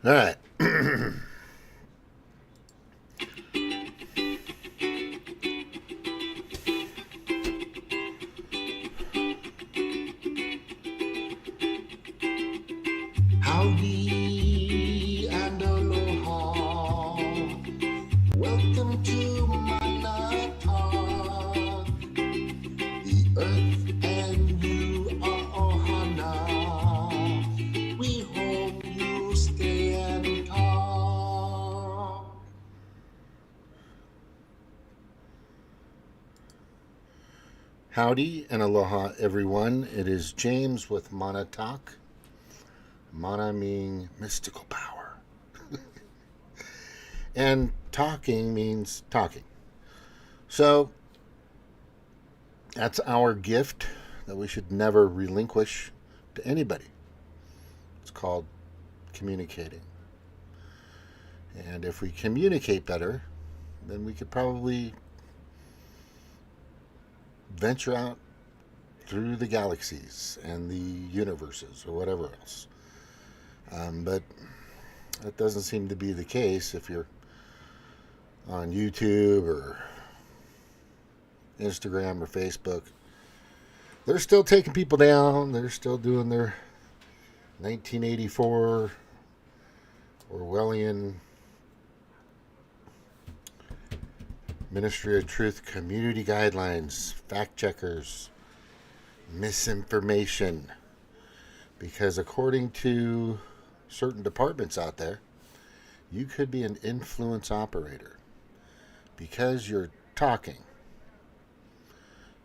All right. Howdy and aloha. Welcome to Mana Talk. The earth and you are ohana. We hope you stay and talk. Howdy and aloha, everyone. It is James with Mana Talk. Mana meaning mystical power. And talking means talking. So that's our gift that we should never relinquish to anybody. It's called communicating. And if we communicate better, then we could probably venture out through the galaxies and the universes or whatever else. But that doesn't seem to be the case if you're on YouTube or Instagram or Facebook. They're still taking people down. They're still doing their 1984 Orwellian Ministry of Truth community guidelines, fact checkers, misinformation. Because according to certain departments out there, you could be an influence operator because you're talking,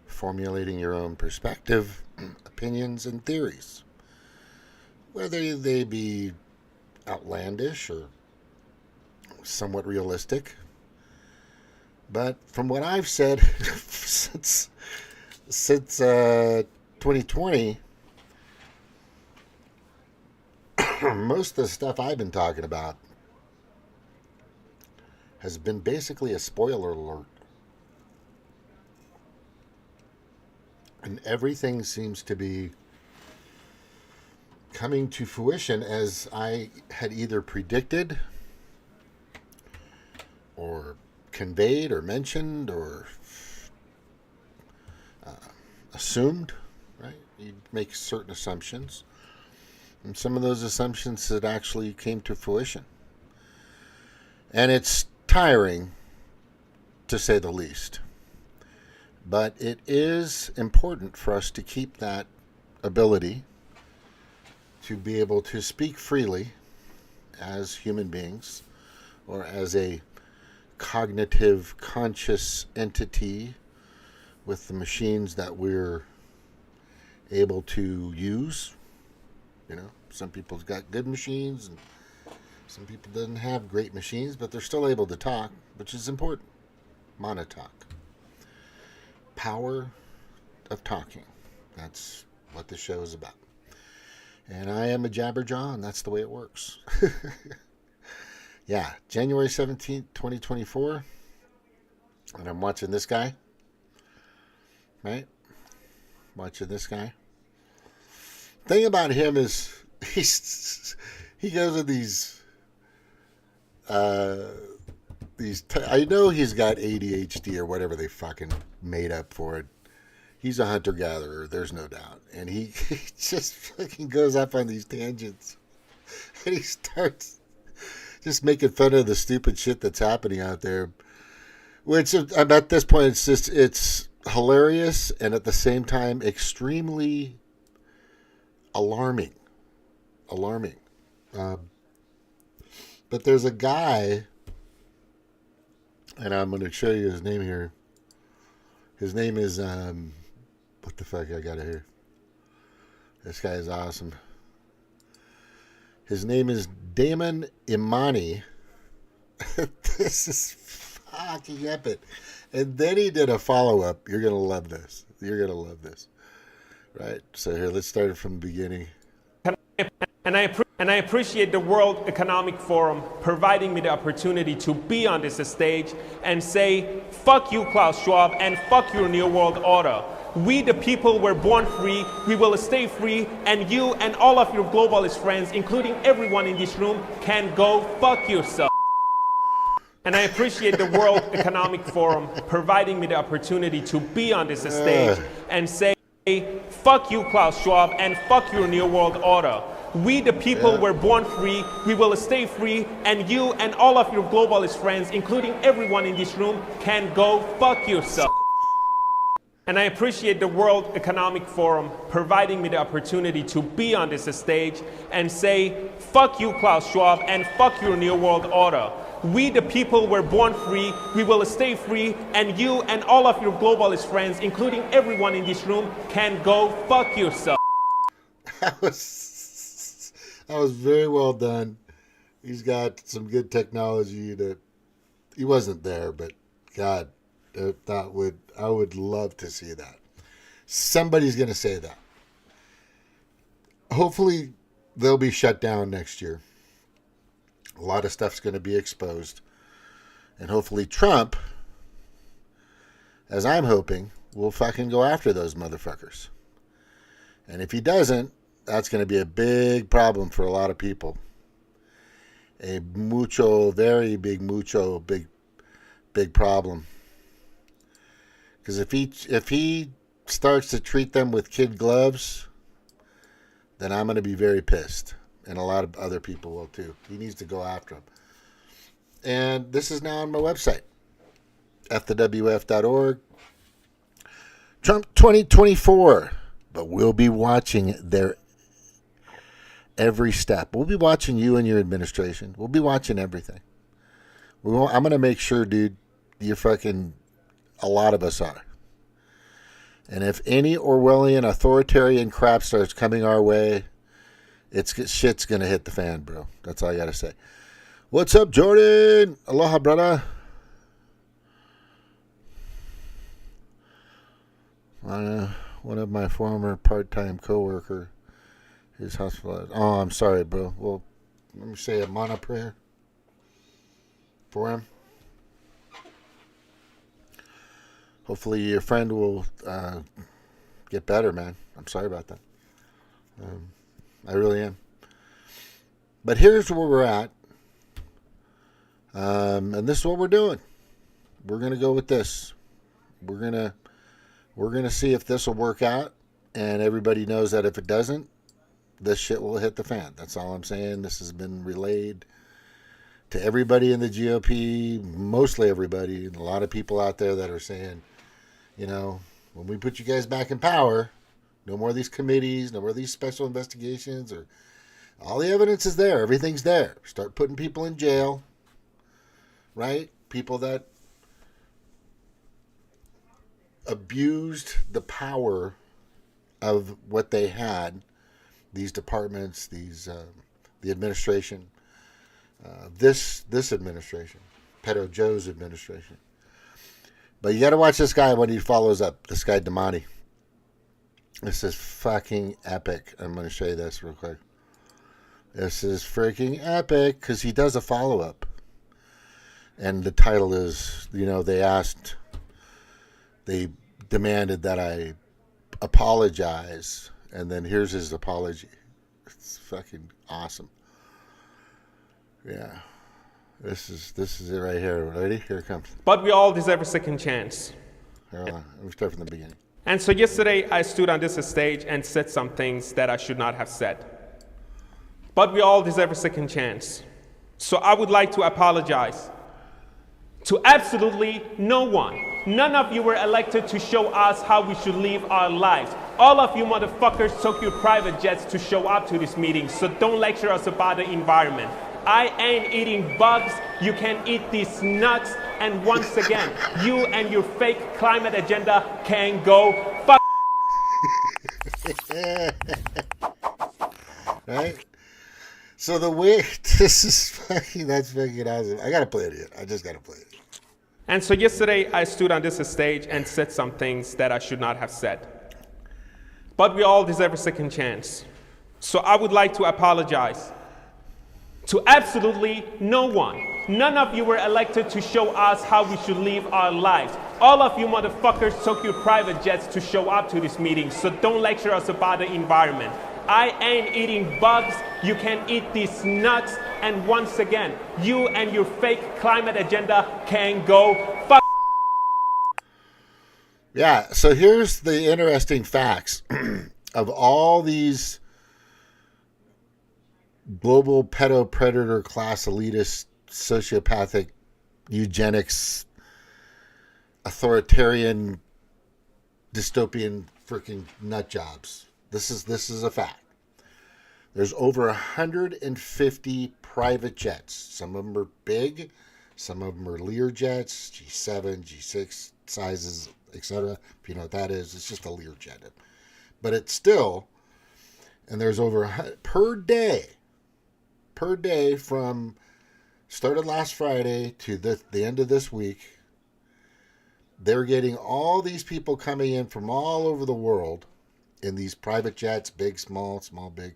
formulating your own perspective, opinions, and theories, whether they be outlandish or somewhat realistic. But from what I've said since 2020, most of the stuff I've been talking about has been basically a spoiler alert. And everything seems to be coming to fruition as I had either predicted or conveyed or mentioned or assumed, right? You make certain assumptions. And some of those assumptions that actually came to fruition. And it's tiring, to say the least. But it is important for us to keep that ability to be able to speak freely as human beings or as a cognitive, conscious entity with the machines that we're able to use. You know, some people's got good machines and some people doesn't have great machines, but they're still able to talk, which is important. Mana talk. Power of talking. That's what the show is about. And I am a jabberjaw, and that's the way it works. Yeah, January 17th, 2024. And I'm watching this guy. Right? Watching this guy. Thing about him is he goes to these I know he's got ADHD or whatever they fucking made up for it. He's a hunter-gatherer, there's no doubt. And he just fucking goes up on these tangents. And he starts just making fun of the stupid shit that's happening out there. Which, at this point, it's hilarious and at the same time extremely alarming. But there's a guy, and I'm going to show you his name here. His name is, what the fuck, I got it here. This guy is awesome. His name is Damon Imani. This is fucking epic. And then he did a follow-up. You're going to love this. Right? So here, let's start it from the beginning. And I appreciate the World Economic Forum providing me the opportunity to be on this stage and say, fuck you, Klaus Schwab, and fuck your New World Order. We the people were born free, we will stay free, and you and all of your globalist friends, including everyone in this room, can go fuck yourself. And I appreciate the World Economic Forum providing me the opportunity to be on this stage and say, fuck you, Klaus Schwab, and fuck your New World Order. We the people were born free, we will stay free, and you and all of your globalist friends, including everyone in this room, can go fuck yourself. And I appreciate the World Economic Forum providing me the opportunity to be on this stage and say, fuck you, Klaus Schwab, and fuck your New World Order. We the people were born free, we will stay free, and you and all of your globalist friends, including everyone in this room, can go fuck yourself. That was very well done. He's got some good technology that he wasn't there, but God, I would love to see that. Somebody's going to say that. Hopefully they'll be shut down next year. A lot of stuff's going to be exposed. And hopefully Trump, as I'm hoping, will fucking go after those motherfuckers. And if he doesn't, that's going to be a big problem for a lot of people. A very big problem. Because if he starts to treat them with kid gloves, then I'm going to be very pissed. And a lot of other people will too. He needs to go after them. And this is now on my website, fthewf.org. Trump 2024. But we'll be watching their every step. We'll be watching you and your administration. We'll be watching everything. I'm going to make sure, dude, a lot of us are. And if any Orwellian authoritarian crap starts coming our way, shit's going to hit the fan, bro. That's all I got to say. What's up, Jordan? Aloha, brother. One of my former part-time co-worker is hospitalized. Oh, I'm sorry, bro. Well, let me say a mana prayer for him. Hopefully your friend will get better, man. I'm sorry about that. I really am. But here's where we're at. And this is what we're doing. We're going to go with this. We're going to see if this will work out. And everybody knows that if it doesn't, this shit will hit the fan. That's all I'm saying. This has been relayed to everybody in the GOP, mostly everybody, and a lot of people out there that are saying, when we put you guys back in power, no more of these committees, no more of these special investigations, or all the evidence is there. Everything's there. Start putting people in jail, right? People that abused the power of what they had, these departments, the administration, this administration, Pedo Joe's administration. But you got to watch this guy when he follows up. This guy, Damani. This is fucking epic. I'm going to show you this real quick. This is freaking epic because he does a follow-up. And the title is, they demanded that I apologize. And then here's his apology. It's fucking awesome. Yeah. This is it right here. Ready? Here it comes. But we all deserve a second chance. Hold on. Let me start from the beginning. And so yesterday I stood on this stage and said some things that I should not have said. But we all deserve a second chance. So I would like to apologize to absolutely no one. None of you were elected to show us how we should live our lives. All of you motherfuckers took your private jets to show up to this meeting, so don't lecture us about the environment. I ain't eating bugs, you can eat these nuts, and once again, you and your fake climate agenda can go fuck. Right? So the way, this is fucking, that's fucking awesome. I gotta play it again. I just gotta play it. And so yesterday I stood on this stage and said some things that I should not have said. But we all deserve a second chance. So I would like to apologize to absolutely no one. None of you were elected to show us how we should live our lives. All of you motherfuckers took your private jets to show up to this meeting, so don't lecture us about the environment. I ain't eating bugs, you can eat these nuts, and once again, you and your fake climate agenda can go fuck. Yeah, so here's the interesting facts of all these global pedo-predator class elitist sociopathic eugenics authoritarian dystopian freaking nut jobs. This is a fact. There's over 150 private jets. Some of them are big, some of them are Lear jets, G7, G6 sizes, etc. If you know what that is, it's just a Lear jet. But it's still, and there's over per day from started last Friday to the end of this week. They're getting all these people coming in from all over the world in these private jets, big, small, small, big.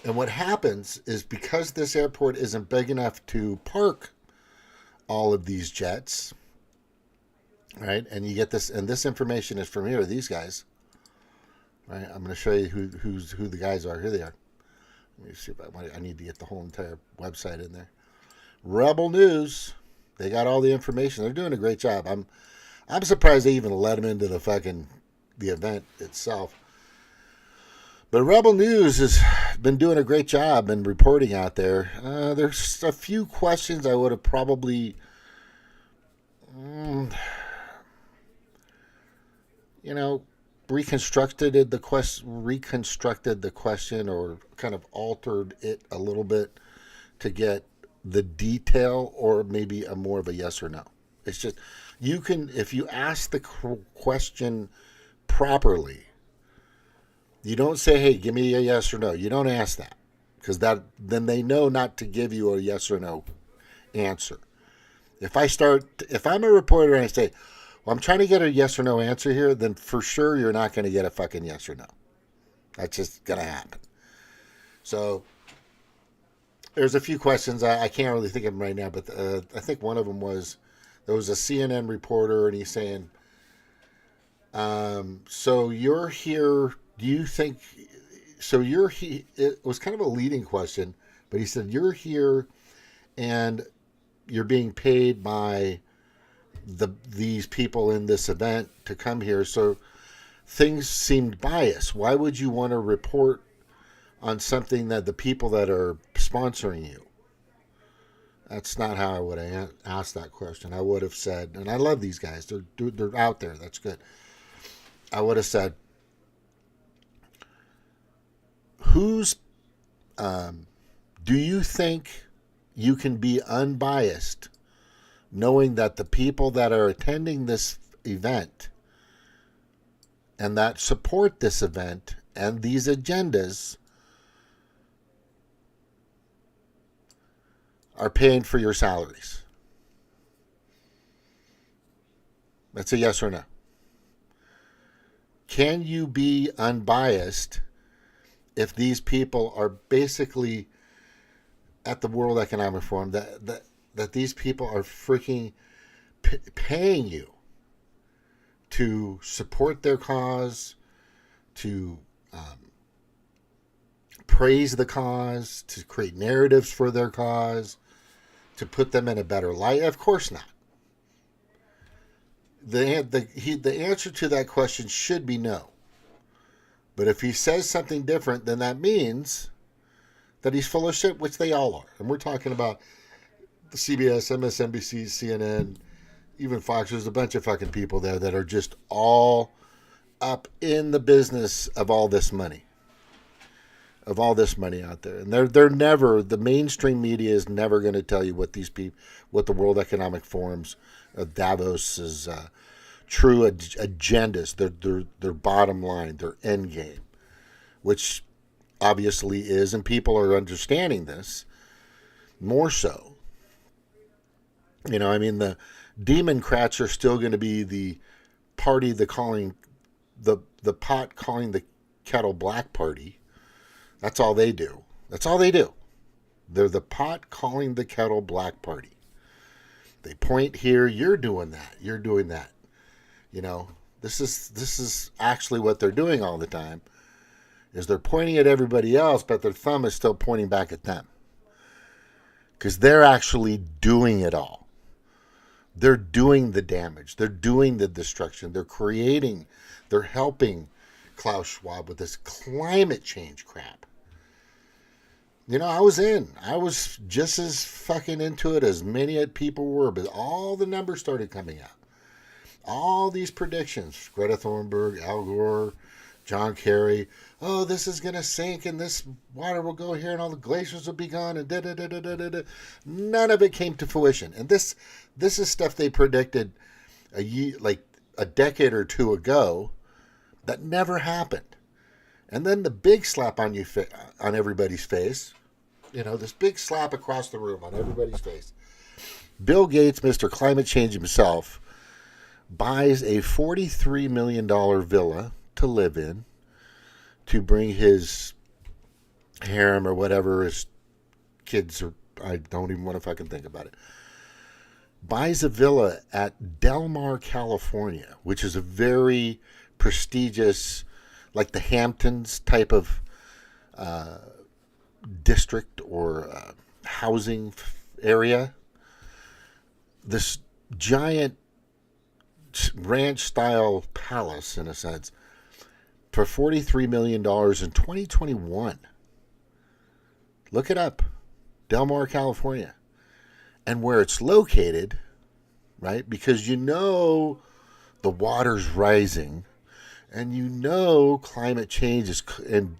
And what happens is because this airport isn't big enough to park all of these jets, right? And you get this, and this information is from here, these guys, right? I'm going to show you who the guys are. Here they are. Let me see if I need to get the whole entire website in there. Rebel News. They got all the information. They're doing a great job. I'm surprised they even let them into the event itself. But Rebel News has been doing a great job in reporting out there. There's a few questions I would have probably, reconstructed the question or kind of altered it a little bit to get the detail or maybe more of a yes or no. It's just, you can, if you ask the question properly, you don't say, hey, give me a yes or no. You don't ask that because then they know not to give you a yes or no answer. If I'm a reporter and I say, well, I'm trying to get a yes or no answer here, then for sure you're not going to get a fucking yes or no. That's just going to happen. So there's a few questions. I can't really think of them right now, but I think one of them was, there was a CNN reporter and he's saying, so you're here, do you think, so you're here, it was kind of a leading question, but he said, you're here and you're being paid by these people in this event to come here, so things seemed biased. Why would you want to report on something that the people that are sponsoring you? That's not how I would have asked that question. I would have said, and I love these guys. They're out there. That's good. I would have said, do you think you can be unbiased knowing that the people that are attending this event and that support this event and these agendas are paying for your salaries? That's a yes or no. Can you be unbiased if these people are basically at the World Economic Forum, that these people are freaking paying you to support their cause, to praise the cause, to create narratives for their cause, to put them in a better light? Of course not. The answer to that question should be no. But if he says something different, then that means that he's full of shit, which they all are. And we're talking about the CBS, MSNBC, CNN, even Fox. There's a bunch of fucking people there that are just all up in the business of all this money. Of all this money out there. And they're never, the mainstream media is never going to tell you what what the World Economic Forum's, Davos's true agendas, their bottom line, their end game, which obviously is, and people are understanding this more so. The Democrats are still going to be the party the pot calling the kettle black party. That's all they do. That's all they do. They're the pot calling the kettle black party. They point here, you're doing that, you're doing that. You know, this is actually what they're doing all the time. Is they're pointing at everybody else, but their thumb is still pointing back at them. Because they're actually doing it all. They're doing the damage. They're doing the destruction. They're helping Klaus Schwab with this climate change crap. You know, I was just as fucking into it as many people were, but all the numbers started coming out. All these predictions, Greta Thunberg, Al Gore, John Kerry, oh, this is going to sink and this water will go here and all the glaciers will be gone and da-da-da-da-da-da. None of it came to fruition. And this is stuff they predicted a decade or two ago that never happened. And then the big slap on everybody's face, you know, this big slap across the room on everybody's face. Bill Gates, Mr. Climate Change himself, buys a $43 million villa to live in, to bring his harem or whatever his kids are. I don't even want to fucking think about it. Buys a villa at Del Mar, California, which is a very prestigious, like the Hamptons type of district or housing area. This giant ranch-style palace, in a sense, for $43 million in 2021. Look it up. Del Mar, California. And where it's located, right? Because you know the water's rising, and you know climate change is, and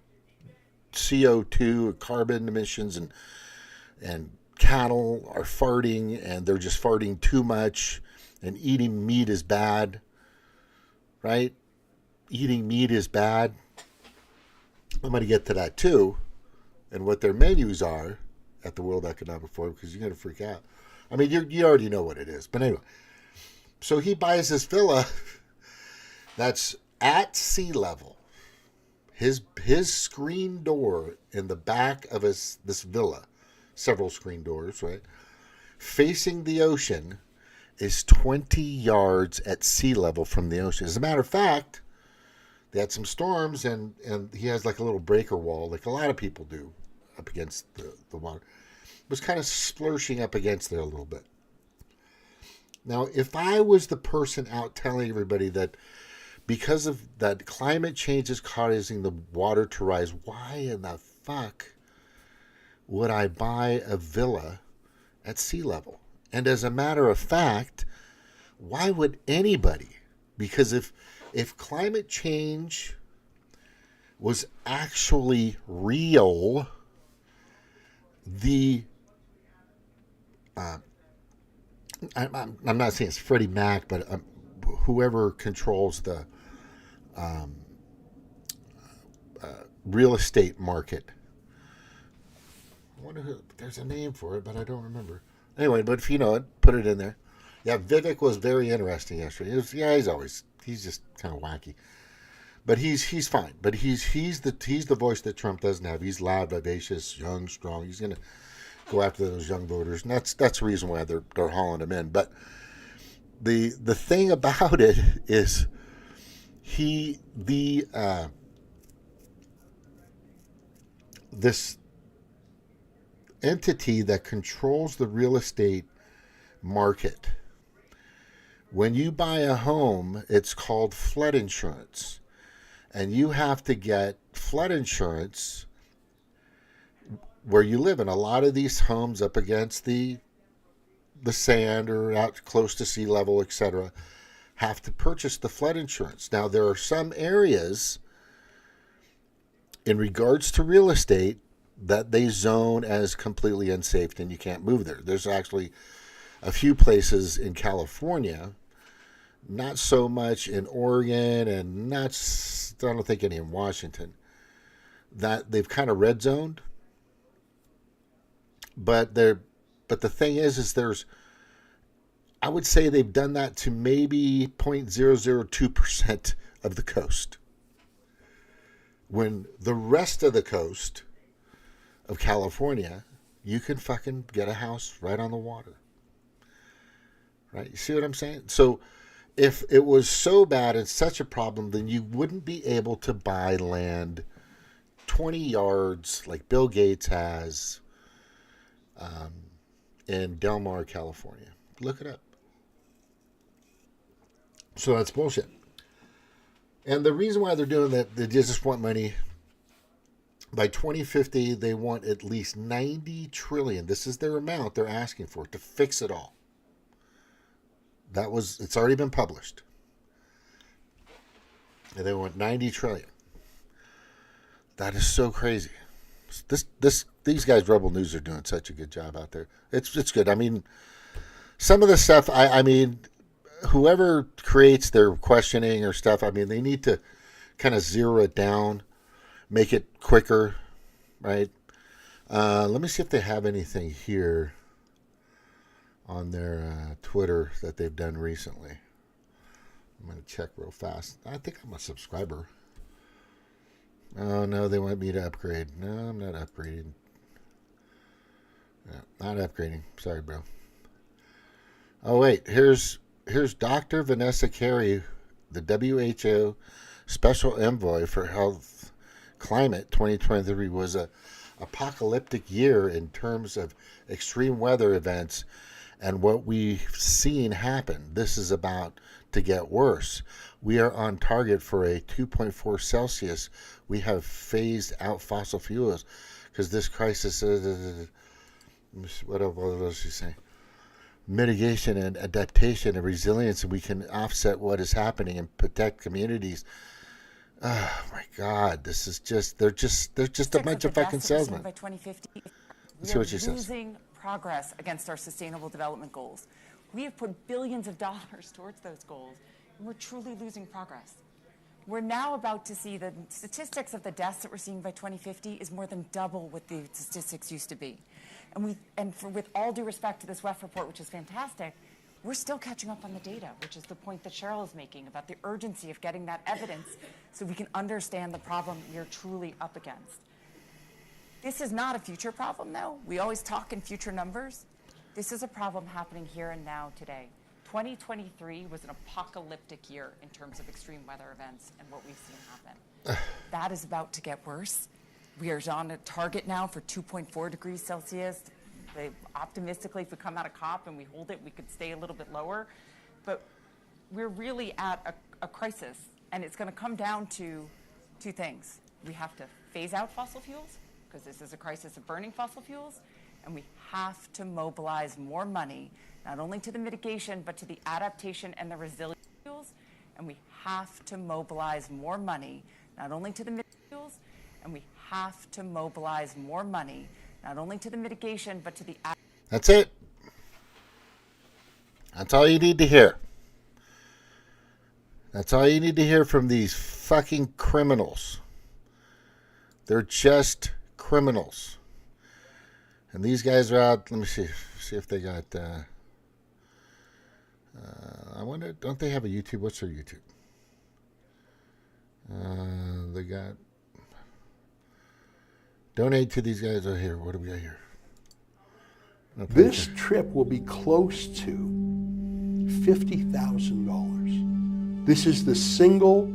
CO2, carbon emissions, and cattle are farting, and they're just farting too much, and eating meat is bad, right? Eating meat is bad. I'm going to get to that too, and what their menus are at the World Economic Forum, because you're going to freak out. I mean, you already know what it is. But anyway, so he buys this villa that's at sea level. His screen door in the back of this villa, several screen doors, right, facing the ocean, is 20 yards at sea level from the ocean. As a matter of fact, they had some storms, and he has like a little breaker wall, like a lot of people do, up against the water. It was kind of splurshing up against there a little bit. Now, if I was the person out telling everybody that because of that climate change is causing the water to rise, why in the fuck would I buy a villa at sea level? And as a matter of fact, why would anybody? Because if climate change was actually real, I'm not saying it's Freddie Mac, but whoever controls the real estate market. I wonder who, there's a name for it, but I don't remember. Anyway, but if you know it, put it in there. Yeah, Vivek was very interesting yesterday. He's just kind of wacky. But he's fine. But he's the voice that Trump doesn't have. He's loud, vivacious, young, strong. He's gonna go after those young voters, and that's the reason why they're hauling him in. But the thing about it is this entity that controls the real estate market. When you buy a home, it's called flood insurance. And you have to get flood insurance where you live. And a lot of these homes up against the sand or out close to sea level, etc., have to purchase the flood insurance. Now, there are some areas in regards to real estate that they zone as completely unsafe and you can't move there. There's actually a few places in California, not so much in Oregon, and I don't think any in Washington, that they've kind of red zoned. But the thing is there's, I would say they've done that to maybe 0.002% of the coast. When the rest of the coast of California, you can fucking get a house right on the water. right? You see what I'm saying? So if it was so bad and such a problem, then you wouldn't be able to buy land 20 yards like Bill Gates has in Del Mar, California. Look it up. So that's bullshit. And the reason why they're doing that, they just want money. By 2050, they want at least 90 trillion. This is their amount they're asking for to fix it all. It's already been published. And they want 90 trillion. That is so crazy. These guys, Rebel News, are doing such a good job out there. It's good. I mean, some of the stuff, I mean, whoever creates their questioning or stuff, I mean, they need to kind of zero it down, make it quicker, right? Let me see if they have anything here on their Twitter that they've done recently. I'm going to check real fast. I think I'm a subscriber. Oh, no, they want me to upgrade. No, I'm not upgrading. No, not upgrading. Sorry, bro. Oh, wait. Here's Dr. Vanessa Carey, the WHO Special Envoy for Health Climate. 2023 was a apocalyptic year in terms of extreme weather events and what we've seen happen. This is about to get worse. We are on target for a 2.4 Celsius. We have phased out fossil fuels because this crisis is, what else does she say? Mitigation and adaptation and resilience, and we can offset what is happening and protect communities. Oh my God, this is they're just a bunch of fucking salesmen. By 2050, Let's see what she says. losing progress against our sustainable development goals. We have put billions of dollars towards those goals, and we're truly losing progress. We're now about to see the statistics of the deaths that we're seeing by 2050 is more than double what the statistics used to be. With all due respect to this WEF report, which is fantastic, we're still catching up on the data, which is the point that Cheryl is making about the urgency of getting that evidence so we can understand the problem we're truly up against. This is not a future problem, though. We always talk in future numbers. This is a problem happening here and now today. 2023 was an apocalyptic year in terms of extreme weather events and what we've seen happen. That is about to get worse. We are on a target now for 2.4 degrees Celsius. Optimistically, if we come out of COP and we hold it, we could stay a little bit lower. But we're really at a crisis, and it's going to come down to two things. We have to phase out fossil fuels, because this is a crisis of burning fossil fuels, and we have to mobilize more money, not only to the mitigation, but to the adaptation and the resilience fuels, and we have to mobilize more money, not only to the fuels, and we have to mobilize more money, not only to the mitigation, but to the... That's it. That's all you need to hear. That's all you need to hear from these fucking criminals. They're just criminals. And these guys are out. Let me see if they got... I wonder, don't they have a YouTube? What's their YouTube? They got... Donate to these guys over here. What do we got here? This trip will be close to $50,000. This is the single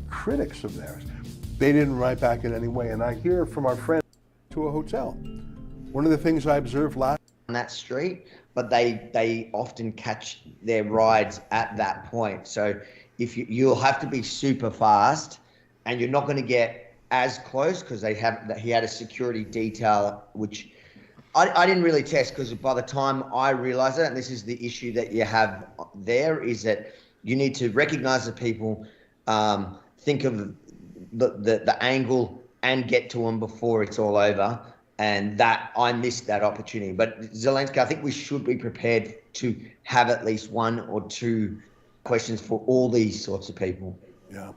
critics of theirs. They didn't write back in any way. And I hear from our friends to a hotel. One of the things I observed last on that street, but they often catch their rides at that point. So if you'll have to be super fast, and you're not going to get as close because he had a security detail, which I didn't really test, because by the time I realized it, and this is the issue that you have there, is that you need to recognize the people, think of the angle and get to them before it's all over. And that I missed that opportunity. But Zelensky, I think we should be prepared to have at least one or two questions for all these sorts of people. Yeah.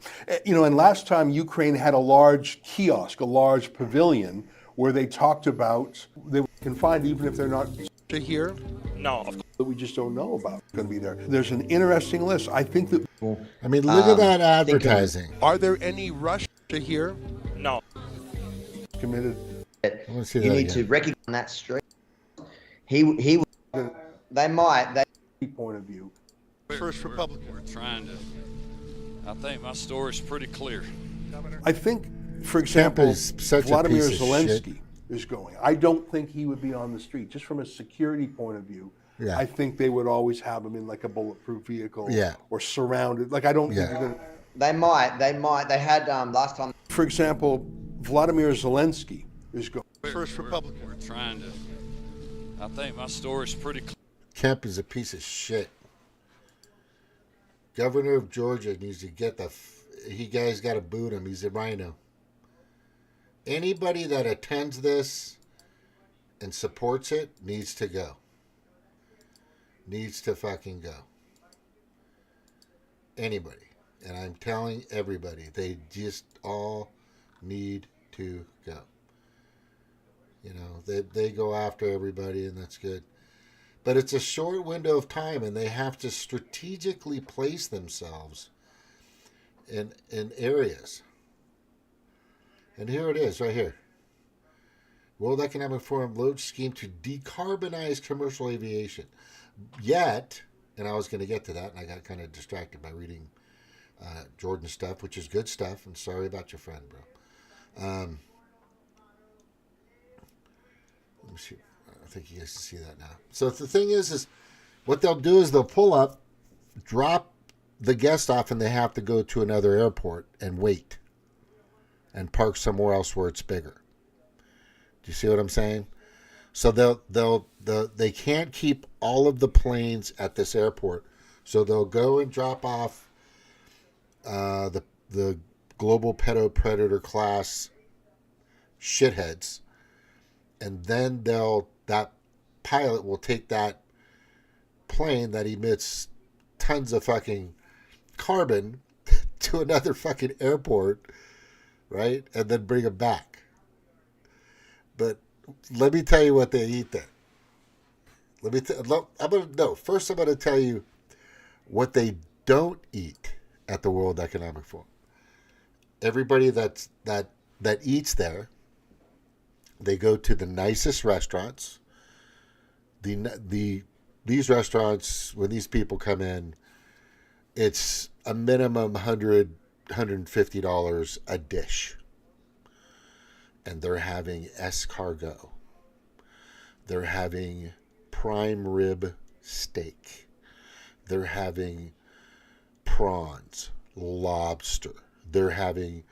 And last time Ukraine had a large kiosk, a large pavilion, where they talked about they can find, even if they're not here. No, that we just don't know about going to be there. There's an interesting list. I think that. I mean, look at that advertising. Are there any Russia here? No. Committed. You need to recognize that street. They might. point of view. First Republican. We're trying to. I think my story's pretty clear. I think, for example, is such a Vladimir piece of Zelensky shit. is going. I don't think he would be on the street. Just from a security point of view, Yeah. I think they would always have him in like a bulletproof vehicle Yeah. or surrounded. Like, I don't think Yeah. you're going to... They might. They had last time. For example, Vladimir Zelensky is going. First Republican. We're trying to. I think my story's pretty clear. Kemp is a piece of shit. Governor of Georgia needs to get the... He guys got to boot him. He's a rhino. Anybody that attends this and supports it needs to go. Needs to fucking go. Anybody. And I'm telling everybody, they just all need to go. You know, they go after everybody, and that's good. But it's a short window of time, and they have to strategically place themselves in areas. And here it is, right here. World Economic Forum launch scheme to decarbonize commercial aviation. Yet, and I was going to get to that, and I got kind of distracted by reading Jordan stuff, which is good stuff. I'm sorry about your friend, bro. Let me see. I think you guys can see that now. So the thing is what they'll do is they'll pull up, drop the guest off, and they have to go to another airport and wait and park somewhere else where it's bigger. Do you see what I'm saying? So they can't keep all of the planes at this airport. So they'll go and drop off the global predator class shitheads, and then that pilot will take that plane that emits tons of fucking carbon to another fucking airport, right? And then bring them back. But let me tell you what they eat there. First I'm going to tell you what they don't eat at the World Economic Forum. Everybody that eats there, they go to the nicest restaurants. These restaurants, when these people come in, it's a minimum $150 a dish. And they're having escargot. They're having prime rib steak. They're having prawns, lobster. They're having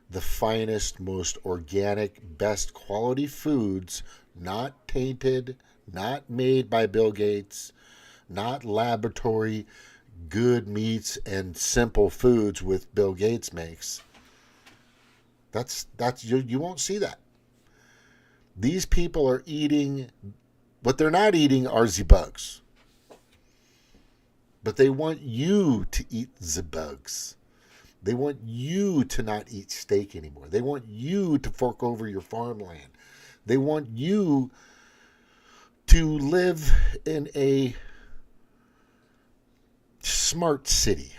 the finest, most organic, best quality foods, not tainted, not made by Bill Gates, not laboratory good meats and simple foods with Bill Gates makes. That's you won't see that. These people are eating, what they're not eating are the bugs. But they want you to eat the bugs. They want you to not eat steak anymore. They want you to fork over your farmland. They want you to live in a smart city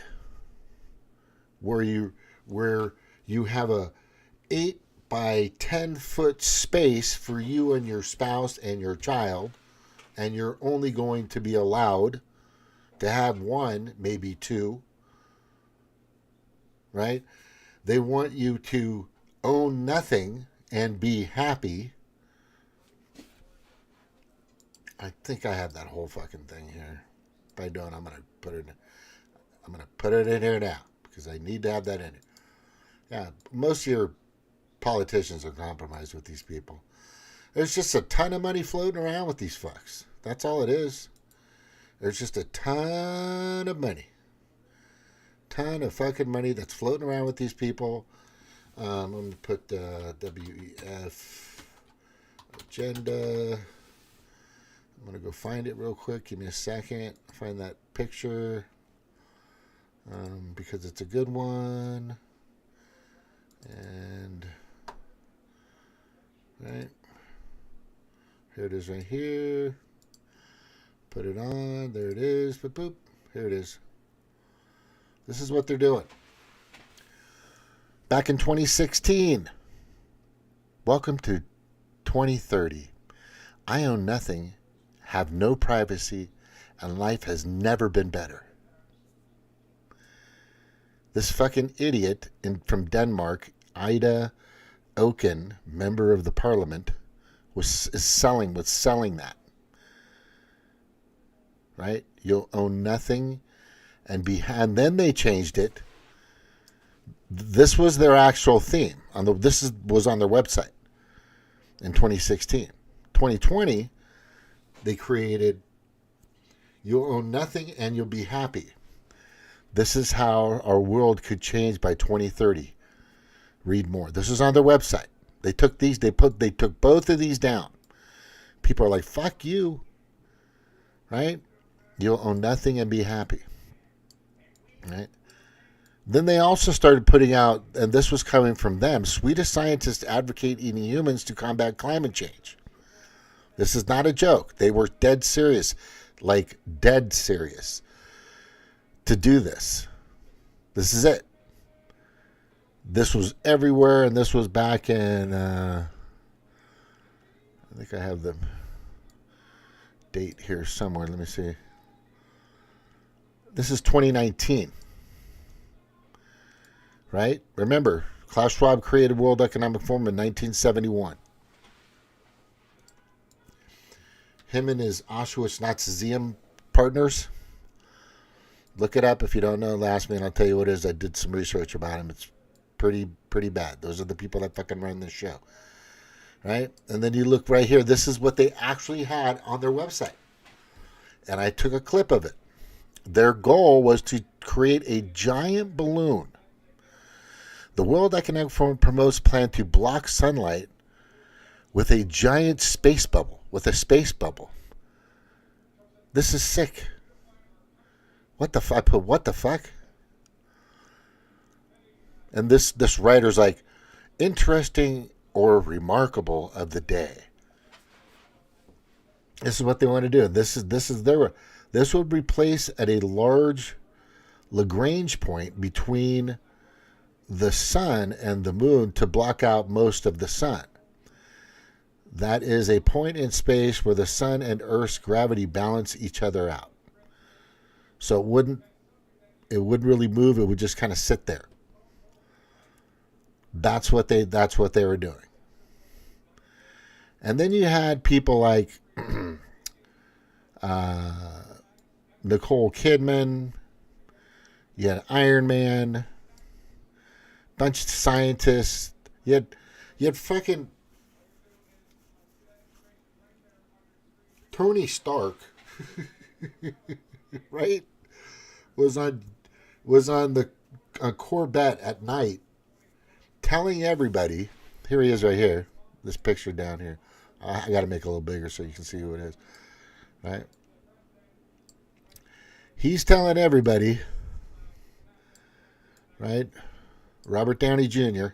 where you have a 8 by 10 foot space for you and your spouse and your child, and you're only going to be allowed to have one, maybe two, right? They want you to own nothing and be happy. I think I have that whole fucking thing here. If I don't, I'm gonna put it in here now because I need to have that in it. Yeah, most of your politicians are compromised with these people. There's just a ton of money floating around with these fucks. That's all it is. There's just a ton of money. Ton of fucking money that's floating around with these people. I'm going to put WEF agenda. I'm going to go find it real quick. Give me a second. Find that picture. Because it's a good one. And, right. Here it is right here. Put it on. There it is. Boop, boop. Here it is. This is what they're doing. Back in 2016. Welcome to 2030. I own nothing, have no privacy, and life has never been better. This fucking idiot from Denmark, Ida Oken, member of the parliament, was selling that. Right? You'll own nothing and then they changed it. This was their actual theme. Was on their website in 2016. 2020, they created, you'll own nothing and you'll be happy. This is how our world could change by 2030. Read more. This is on their website. They took both of these down. People are like, fuck you. Right? You'll own nothing and be happy. Right? Then they also started putting out, and this was coming from them, Swedish scientists advocate eating humans to combat climate change. This is not a joke. They were dead serious, like dead serious, to do this. This is it. This was everywhere, and this was back in, I think I have the date here somewhere. Let me see. This is 2019. Right? Remember, Klaus Schwab created World Economic Forum in 1971. Him and his Auschwitz Nazism partners. Look it up if you don't know. Ask me and I'll tell you what it is. I did some research about him. It's pretty bad. Those are the people that fucking run this show. Right? And then you look right here. This is what they actually had on their website. And I took a clip of it. Their goal was to create a giant balloon. The World Economic Forum promotes plan to block sunlight with a giant space bubble. This is sick. What the fuck? I put what the fuck? And this writer's like, interesting or remarkable of the day. This is what they want to do. This would replace at a large Lagrange point between the sun and the moon to block out most of the sun. That is a point in space where the sun and Earth's gravity balance each other out. So it wouldn't really move. It would just kind of sit there. That's what they were doing. And then you had people like Nicole Kidman. You had Iron Man. Bunch of scientists. You had fucking Tony Stark, right? Was on the Corvette at night, telling everybody. Here he is, right here. This picture down here. I got to make it a little bigger so you can see who it is, right? He's telling everybody, right? Robert Downey Jr.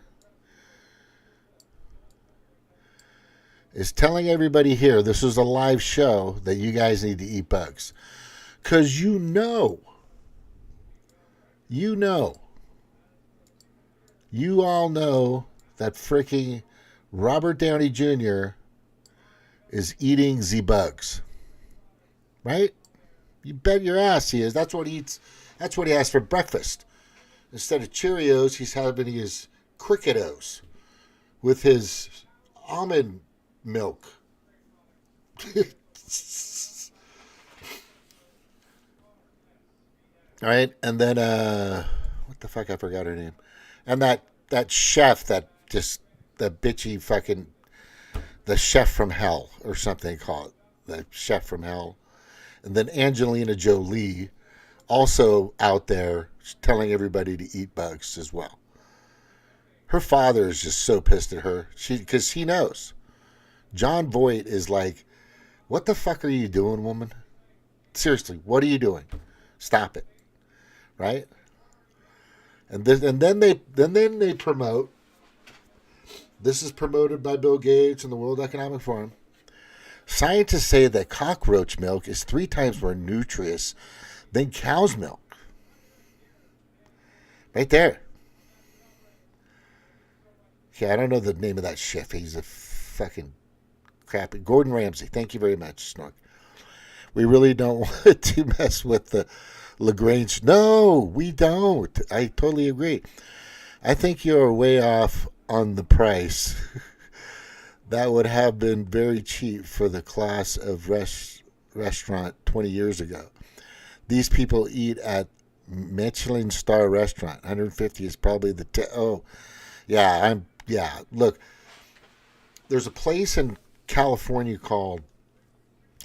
is telling everybody here, this is a live show, that you guys need to eat bugs. Because you all know that freaking Robert Downey Jr. is eating the bugs. Right? You bet your ass he is. That's what he eats. That's what he has for breakfast. Instead of Cheerios, he's having his Cricketos with his almond milk. All right, and then what the fuck? I forgot her name. And that chef, that bitchy fucking, the chef from hell or something called the chef from hell. And then Angelina Jolie, also out there telling everybody to eat bugs as well. Her father is just so pissed at her, because he knows. John Voight is like, "What the fuck are you doing, woman? Seriously, what are you doing? Stop it!" Right? And then they promote. This is promoted by Bill Gates and the World Economic Forum. Scientists say that cockroach milk is 3 times more nutritious than cow's milk. Right there. Okay, I don't know the name of that chef. He's a fucking crappy. Gordon Ramsay. Thank you very much, Snork. We really don't want to mess with the Lagrange. No, we don't. I totally agree. I think you're way off on the price. That would have been very cheap for the class of restaurant 20 years ago. These people eat at Michelin star restaurant. 150 is probably the look, there's a place in California called,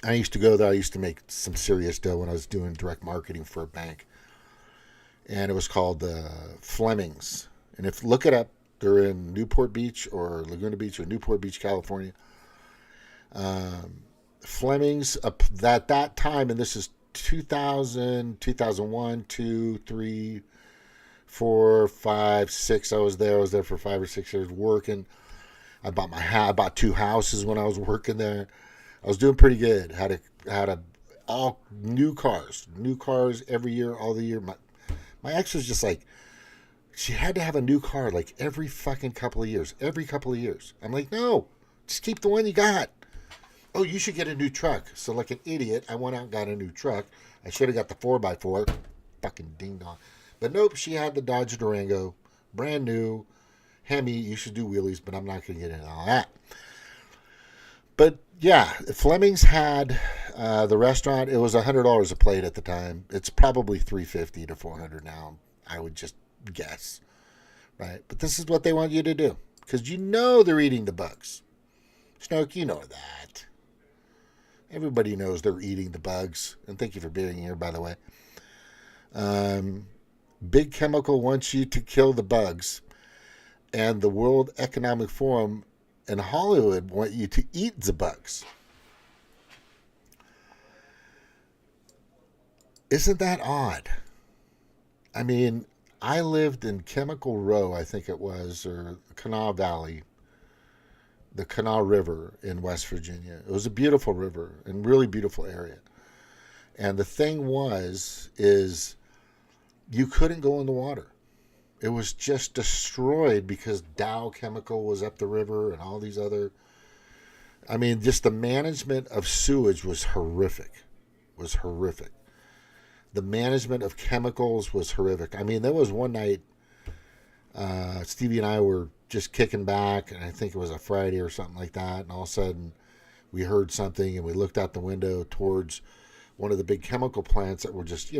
I used to go there. I used to make some serious dough when I was doing direct marketing for a bank. And it was called Fleming's. And if look it up, they're in Newport Beach or Laguna Beach or Newport Beach, California. Fleming's, at that time, and this is 2000, 2001, 2, 3, 4, 5, 6. I was there for 5 or 6 years working. I bought 2 houses when I was working there. I was doing pretty good. Had all new cars every year, all the year. My ex was just like, she had to have a new car like every fucking couple of years. I'm like, no, just keep the one you got. Oh, you should get a new truck. So like an idiot, I went out and got a new truck. I should have got the 4x4. Fucking ding dong. But nope, she had the Dodge Durango, brand new. Hemi, you should do wheelies, but I'm not going to get into all that. But yeah, Fleming's had the restaurant. It was $100 a plate at the time. It's probably $350 to $400 now. I would just guess, right? But this is what they want you to do because you know they're eating the bugs. Snoke, you know that. Everybody knows they're eating the bugs. And thank you for being here, by the way. Big Chemical wants you to kill the bugs, and the World Economic Forum and Hollywood want you to eat the bugs. Isn't that odd? I mean, I lived in Chemical Row, I think it was, or Kanawha Valley, the Kanawha River in West Virginia. It was a beautiful river and really beautiful area. And the thing is you couldn't go in the water. It was just destroyed because Dow Chemical was up the river and all these other, I mean, just the management of sewage was horrific. The management of chemicals was horrific. I mean, there was one night, Stevie and I were just kicking back, and I think it was a Friday or something like that, and all of a sudden we heard something, and we looked out the window towards one of the big chemical plants that were just,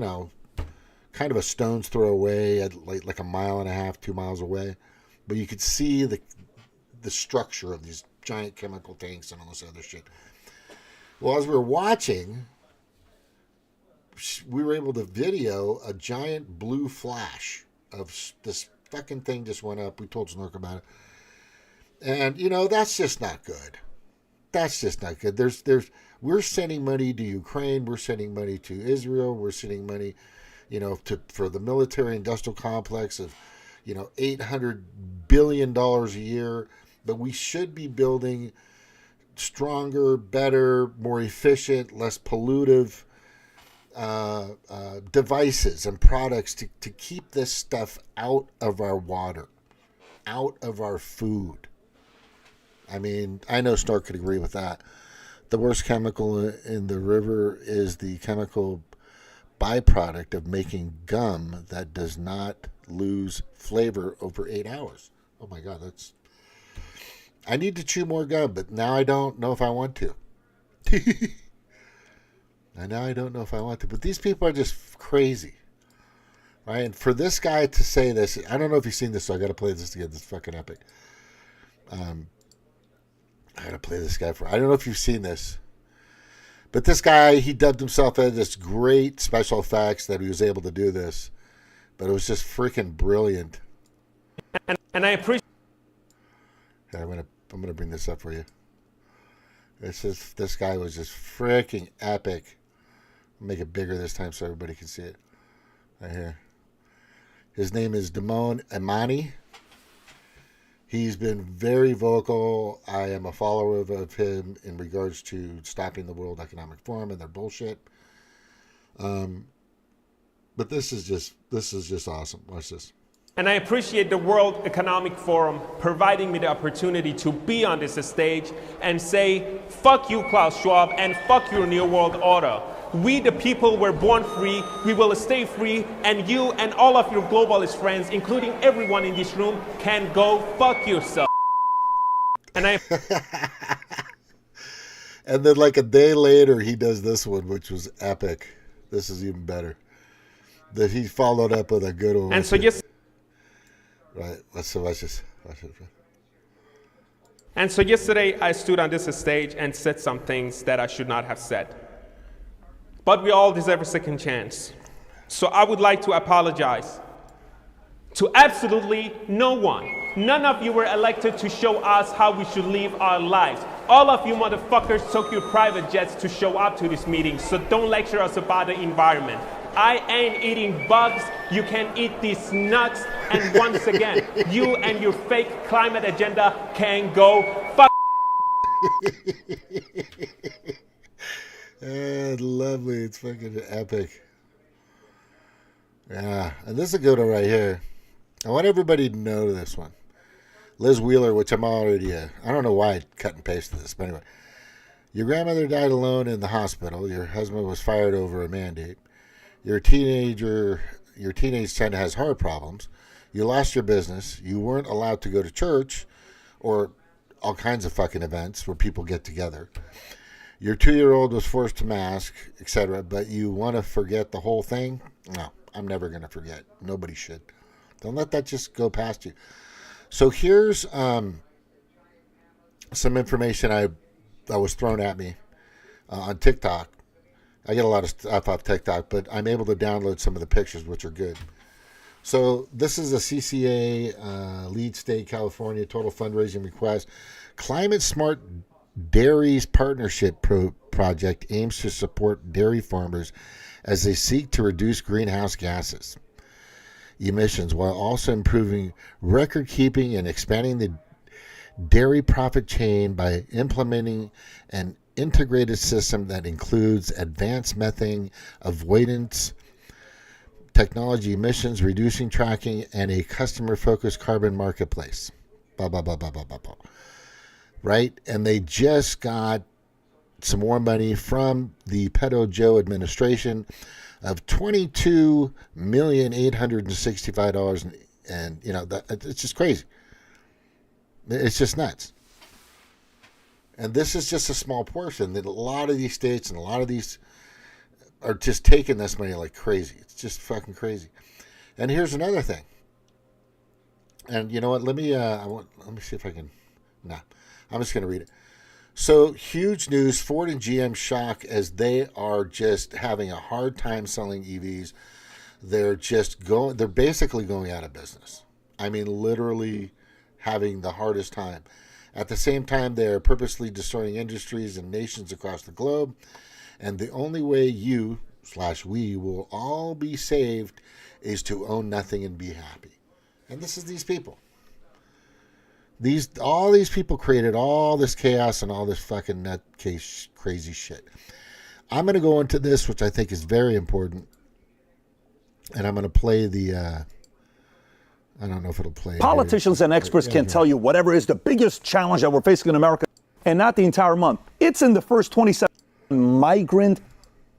kind of a stone's throw away, at like a mile and a half, 2 miles away. But you could see the structure of these giant chemical tanks and all this other shit. Well, as we were watching, we were able to video a giant blue flash of this fucking thing just went up. We told Snork about it. And, that's just not good. We're sending money to Ukraine. We're sending money to Israel. We're sending money, for the military industrial complex of, $800 billion a year. But we should be building stronger, better, more efficient, less pollutive devices and products to keep this stuff out of our water, out of our food. I mean, I know Stark could agree with that. The worst chemical in the river is the chemical byproduct of making gum that does not lose flavor over 8 hours. Oh my God, I need to chew more gum, but now I don't know if I want to. But these people are just crazy, right? And for this guy to say this, I don't know if you've seen this, so I got to play this again. This is fucking epic. I got to play this guy I don't know if you've seen this, but this guy, he dubbed himself as this great special effects that he was able to do this, but it was just freaking brilliant. And I appreciate. Yeah, I'm gonna bring this up for you. This guy was just freaking epic. I'll make it bigger this time so everybody can see it. Right here. His name is Damon Imani. He's been very vocal. I am a follower of him in regards to stopping the World Economic Forum and their bullshit. But this is just awesome. Watch this. And I appreciate the World Economic Forum providing me the opportunity to be on this stage and say, fuck you, Klaus Schwab, and fuck your New World Order. We, the people, were born free. We will stay free. And you and all of your globalist friends, including everyone in this room, can go fuck yourself. And I... And then like a day later, he does this one, which was epic. This is even better. That he followed up with a good one. And so yes... Right. Watch this. And so yesterday, I stood on this stage and said some things that I should not have said. But we all deserve a second chance. So I would like to apologize to absolutely no one. None of you were elected to show us how we should live our lives. All of you motherfuckers took your private jets to show up to this meeting, so don't lecture us about the environment. I ain't eating bugs, you can eat these nuts, and once again, you and your fake climate agenda can go fuck. Lovely, it's fucking epic. Yeah, and this is a good one right here. I want everybody to know this one. Liz Wheeler, which I'm already, I don't know why I cut and pasted this, but anyway. Your grandmother died alone in the hospital. Your husband was fired over a mandate. Your teenage son has heart problems. You lost your business. You weren't allowed to go to church or all kinds of fucking events where people get together. Your 2-year-old was forced to mask, etc. But you want to forget the whole thing? No, I'm never going to forget. Nobody should. Don't let that just go past you. So here's some information that was thrown at me on TikTok. I get a lot of stuff off TikTok, but I'm able to download some of the pictures, which are good. So this is a CCA, lead state, California, total fundraising request. Climate Smart Dairies Partnership Project aims to support dairy farmers as they seek to reduce greenhouse gases emissions while also improving record keeping and expanding the dairy profit chain by implementing an integrated system that includes advanced methane avoidance technology, emissions reducing tracking, and a customer-focused carbon marketplace. Right? And they just got some more money from the Pedo Joe administration of $22,865,000, and you know that it's just crazy. It's just nuts. And this is just a small portion. That a lot of these states and a lot of these are just taking this money like crazy. It's just fucking crazy. And here's another thing. And you know what? Let me see if I can. Nah, I'm just gonna read it. So, huge news, Ford and GM shock as they are just having a hard time selling EVs. They're basically going out of business. I mean, literally having the hardest time. At the same time, they're purposely destroying industries and nations across the globe. And the only way you/we will all be saved is to own nothing and be happy. And this is these people. All these people created all this chaos and all this fucking nutcase crazy shit. I'm going to go into this, which I think is very important, and I'm going to play the. I don't know if it'll play. Politicians and experts can tell you whatever is the biggest challenge that we're facing in America, and not the entire month. It's in the first 27 migrant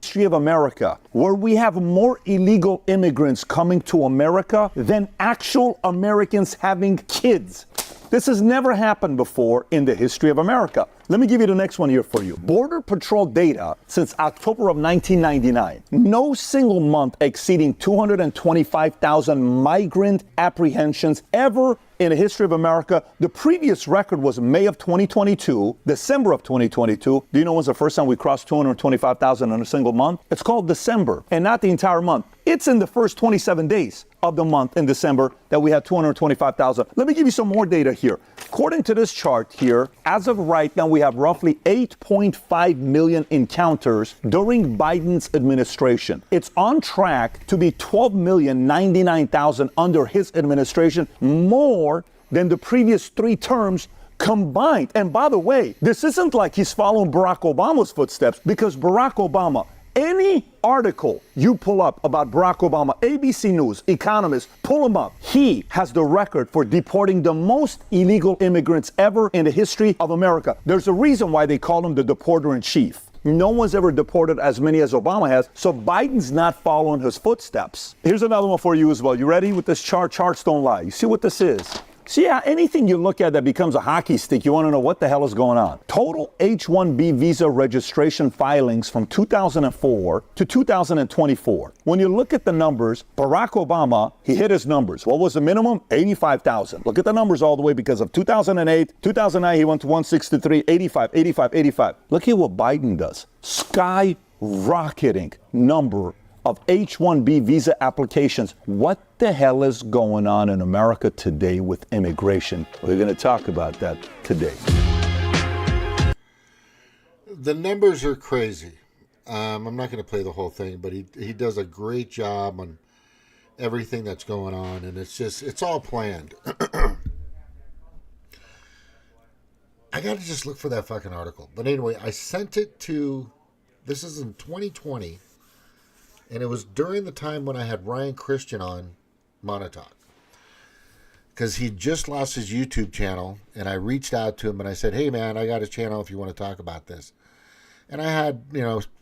history of America, where we have more illegal immigrants coming to America than actual Americans having kids. This has never happened before in the history of America. Let me give you the next one here for you. Border Patrol data since October of 1999. No single month exceeding 225,000 migrant apprehensions ever in the history of America. The previous record was May of 2022, December of 2022. Do you know when's the first time we crossed 225,000 in a single month? It's called December, and not the entire month. It's in the first 27 days of the month in December that we had 225,000. Let me give you some more data here. According to this chart here, as of right now, we have roughly 8.5 million encounters during Biden's administration. It's on track to be 12,099,000 under his administration, more than the previous 3 terms combined. And by the way, this isn't like he's following Barack Obama's footsteps, because Barack Obama, any article you pull up about Barack Obama, ABC News, Economist, pull him up. He has the record for deporting the most illegal immigrants ever in the history of America. There's a reason why they call him the deporter in chief. No one's ever deported as many as Obama has, so Biden's not following his footsteps. Here's another one for you as well. You ready with this chart? Charts don't lie. You see what this is? See, anything you look at that becomes a hockey stick, you want to know what the hell is going on. Total H-1B visa registration filings from 2004 to 2024. When you look at the numbers, Barack Obama, he hit his numbers. What was the minimum? 85,000. Look at the numbers all the way because of 2008, 2009, he went to 163, 85, 85, 85. Look at what Biden does. Skyrocketing number of H-1B visa applications. What the hell is going on in America today with immigration? We're going to talk about that today. The numbers are crazy. I'm not going to play the whole thing, but he does a great job on everything that's going on, and it's all planned. I got to just look for that fucking article. But anyway, I sent it to, this is in 2020, and it was during the time when I had Ryan Christian on Montauk. Because he just lost his YouTube channel, and I reached out to him and I said, hey man, I got a channel if you want to talk about this. And I had,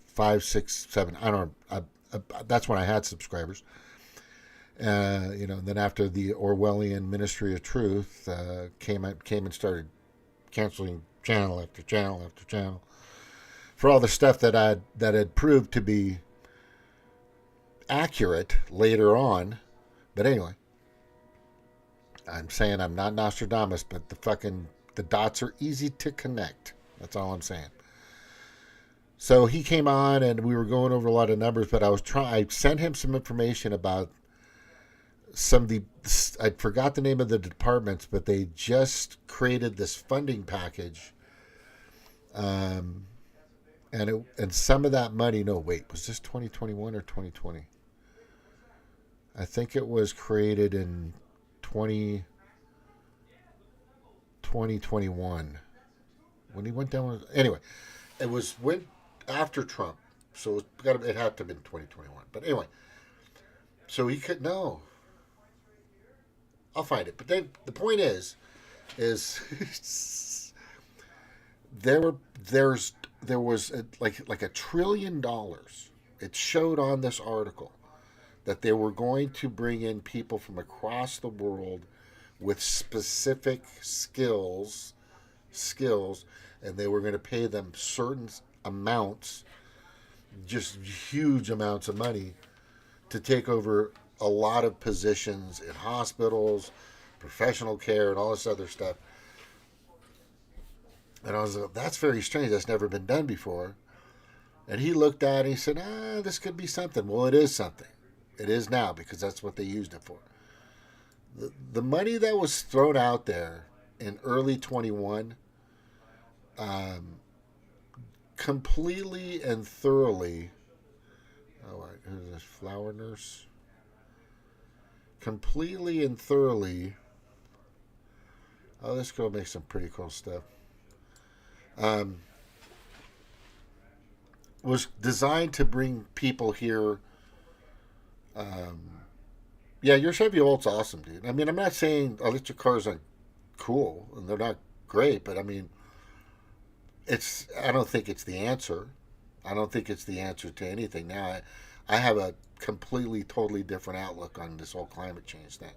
5, 6, 7, I don't know, that's when I had subscribers. Then after the Orwellian Ministry of Truth came and started canceling channel after channel after channel for all the stuff that had proved to be accurate later on. But anyway, I'm saying I'm not Nostradamus, but the dots are easy to connect. That's all I'm saying. So he came on and we were going over a lot of numbers, but I sent him some information about I forgot the name of the departments, but they just created this funding package. And some of that money, was this 2021 or 2020? I think it was created in 2021 when he went down. Anyway, it went after Trump, so it had to have been 2021. But anyway, so he could no. I'll find it. But then the point is there was like $1 trillion. It showed on this article that they were going to bring in people from across the world with specific skills, and they were going to pay them certain amounts, just huge amounts of money, to take over a lot of positions in hospitals, professional care, and all this other stuff. And I was like, that's very strange. That's never been done before. And he looked at it and he said, this could be something. Well, it is something. It is now, because that's what they used it for. The money that was thrown out there in early 21, completely and thoroughly, who's this, flower nurse? Completely and thoroughly, this girl makes some pretty cool stuff, was designed to bring people here. Your Chevy Volt's awesome, dude. I mean, I'm not saying electric cars aren't cool, and they're not great, but I mean, I don't think it's the answer. I don't think it's the answer to anything. Now, I have a completely, totally different outlook on this whole climate change thing.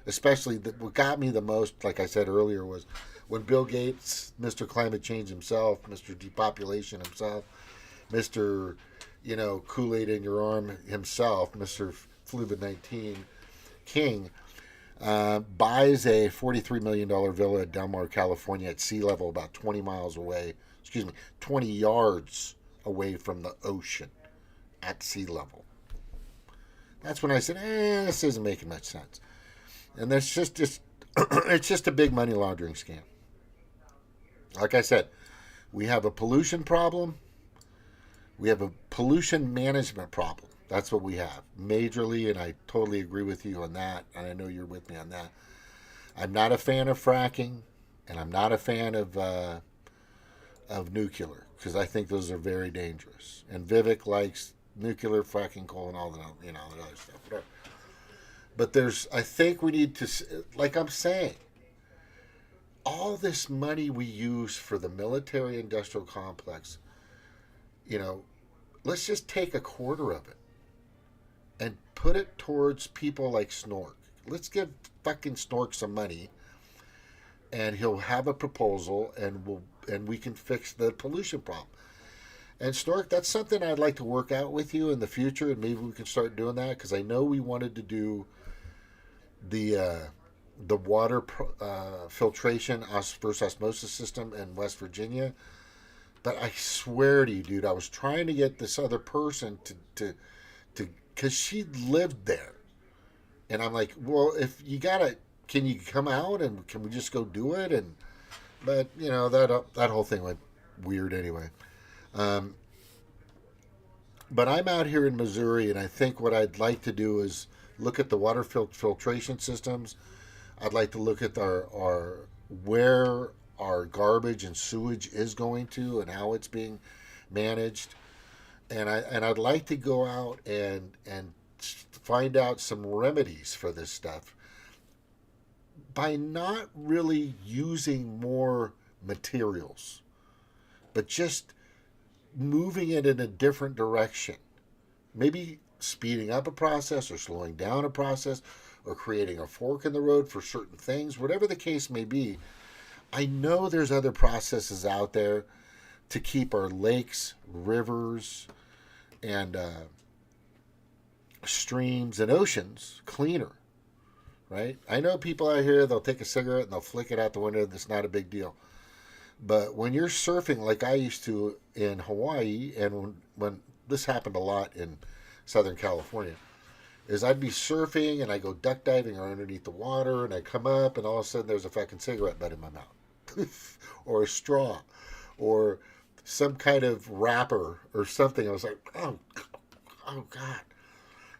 Especially, what got me the most, like I said earlier, was when Bill Gates, Mr. Climate Change himself, Mr. Depopulation himself, Mr. Kool-Aid in your arm himself, Mr. Fluvid-19 King, buys a $43 million villa at Del Mar, California at sea level, about 20 yards away from the ocean at sea level. That's when I said, this isn't making much sense. And that's just it's just a big money laundering scam. Like I said, we have a pollution problem. We have a pollution management problem. That's what we have, majorly, and I totally agree with you on that, and I know you're with me on that. I'm not a fan of fracking, and I'm not a fan of nuclear, because I think those are very dangerous. And Vivek likes nuclear, fracking, coal, and all the other stuff. Whatever. But I think we need to, like I'm saying, all this money we use for the military-industrial complex, you know, let's just take a quarter of it and put it towards people like Snork. Let's give fucking Snork some money, and he'll have a proposal, and we can fix the pollution problem. And Snork, that's something I'd like to work out with you in the future, and maybe we can start doing that, because I know we wanted to do the water filtration versus osmosis system in West Virginia. But I swear to you, dude, I was trying to get this other person to because she lived there, and I'm like, well, if you gotta, can you come out and can we just go do it? And but you know that whole thing went weird anyway. But I'm out here in Missouri, and I think what I'd like to do is look at the water filtration systems. I'd like to look at our where our garbage and sewage is going to and how it's being managed. And I'd like to go out and find out some remedies for this stuff by not really using more materials, but just moving it in a different direction. Maybe speeding up a process or slowing down a process or creating a fork in the road for certain things, whatever the case may be. I know there's other processes out there to keep our lakes, rivers, and streams and oceans cleaner, right? I know people out here, they'll take a cigarette and they'll flick it out the window. That's not a big deal. But when you're surfing like I used to in Hawaii, and when this happened a lot in Southern California, is I'd be surfing and I go duck diving or underneath the water, and I come up and all of a sudden there's a fucking cigarette butt in my mouth or a straw or some kind of wrapper or something. I was like, oh God.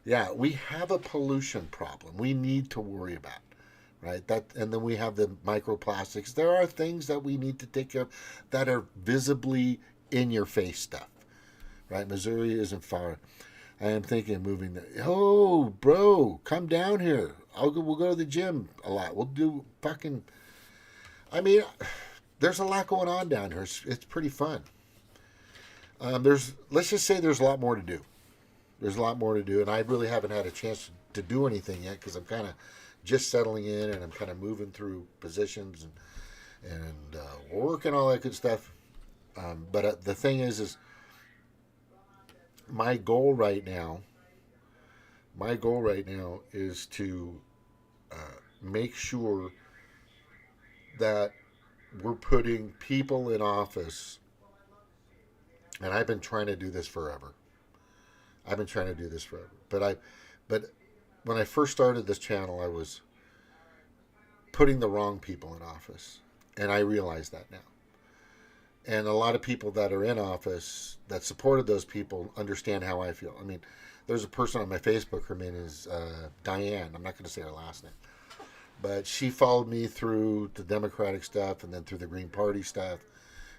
Yeah, we have a pollution problem we need to worry about, right? And then we have the microplastics. There are things that we need to take care of that are visibly in your face stuff, right? Missouri isn't far. I am thinking of moving there. Oh, bro, come down here. We'll go to the gym a lot. We'll do fucking... I mean, there's a lot going on down here. It's pretty fun. Let's just say there's a lot more to do. There's a lot more to do, and I really haven't had a chance to do anything yet because I'm kind of just settling in, and I'm kind of moving through positions and working all that good stuff. But the thing is my goal right now is to make sure that we're putting people in office, and I've been trying to do this forever. But when I first started this channel, I was putting the wrong people in office, and I realize that now. And a lot of people that are in office that supported those people understand how I feel. I mean, there's a person on my Facebook, her name is Diane. I'm not going to say her last name. But she followed me through the Democratic stuff and then through the Green Party stuff.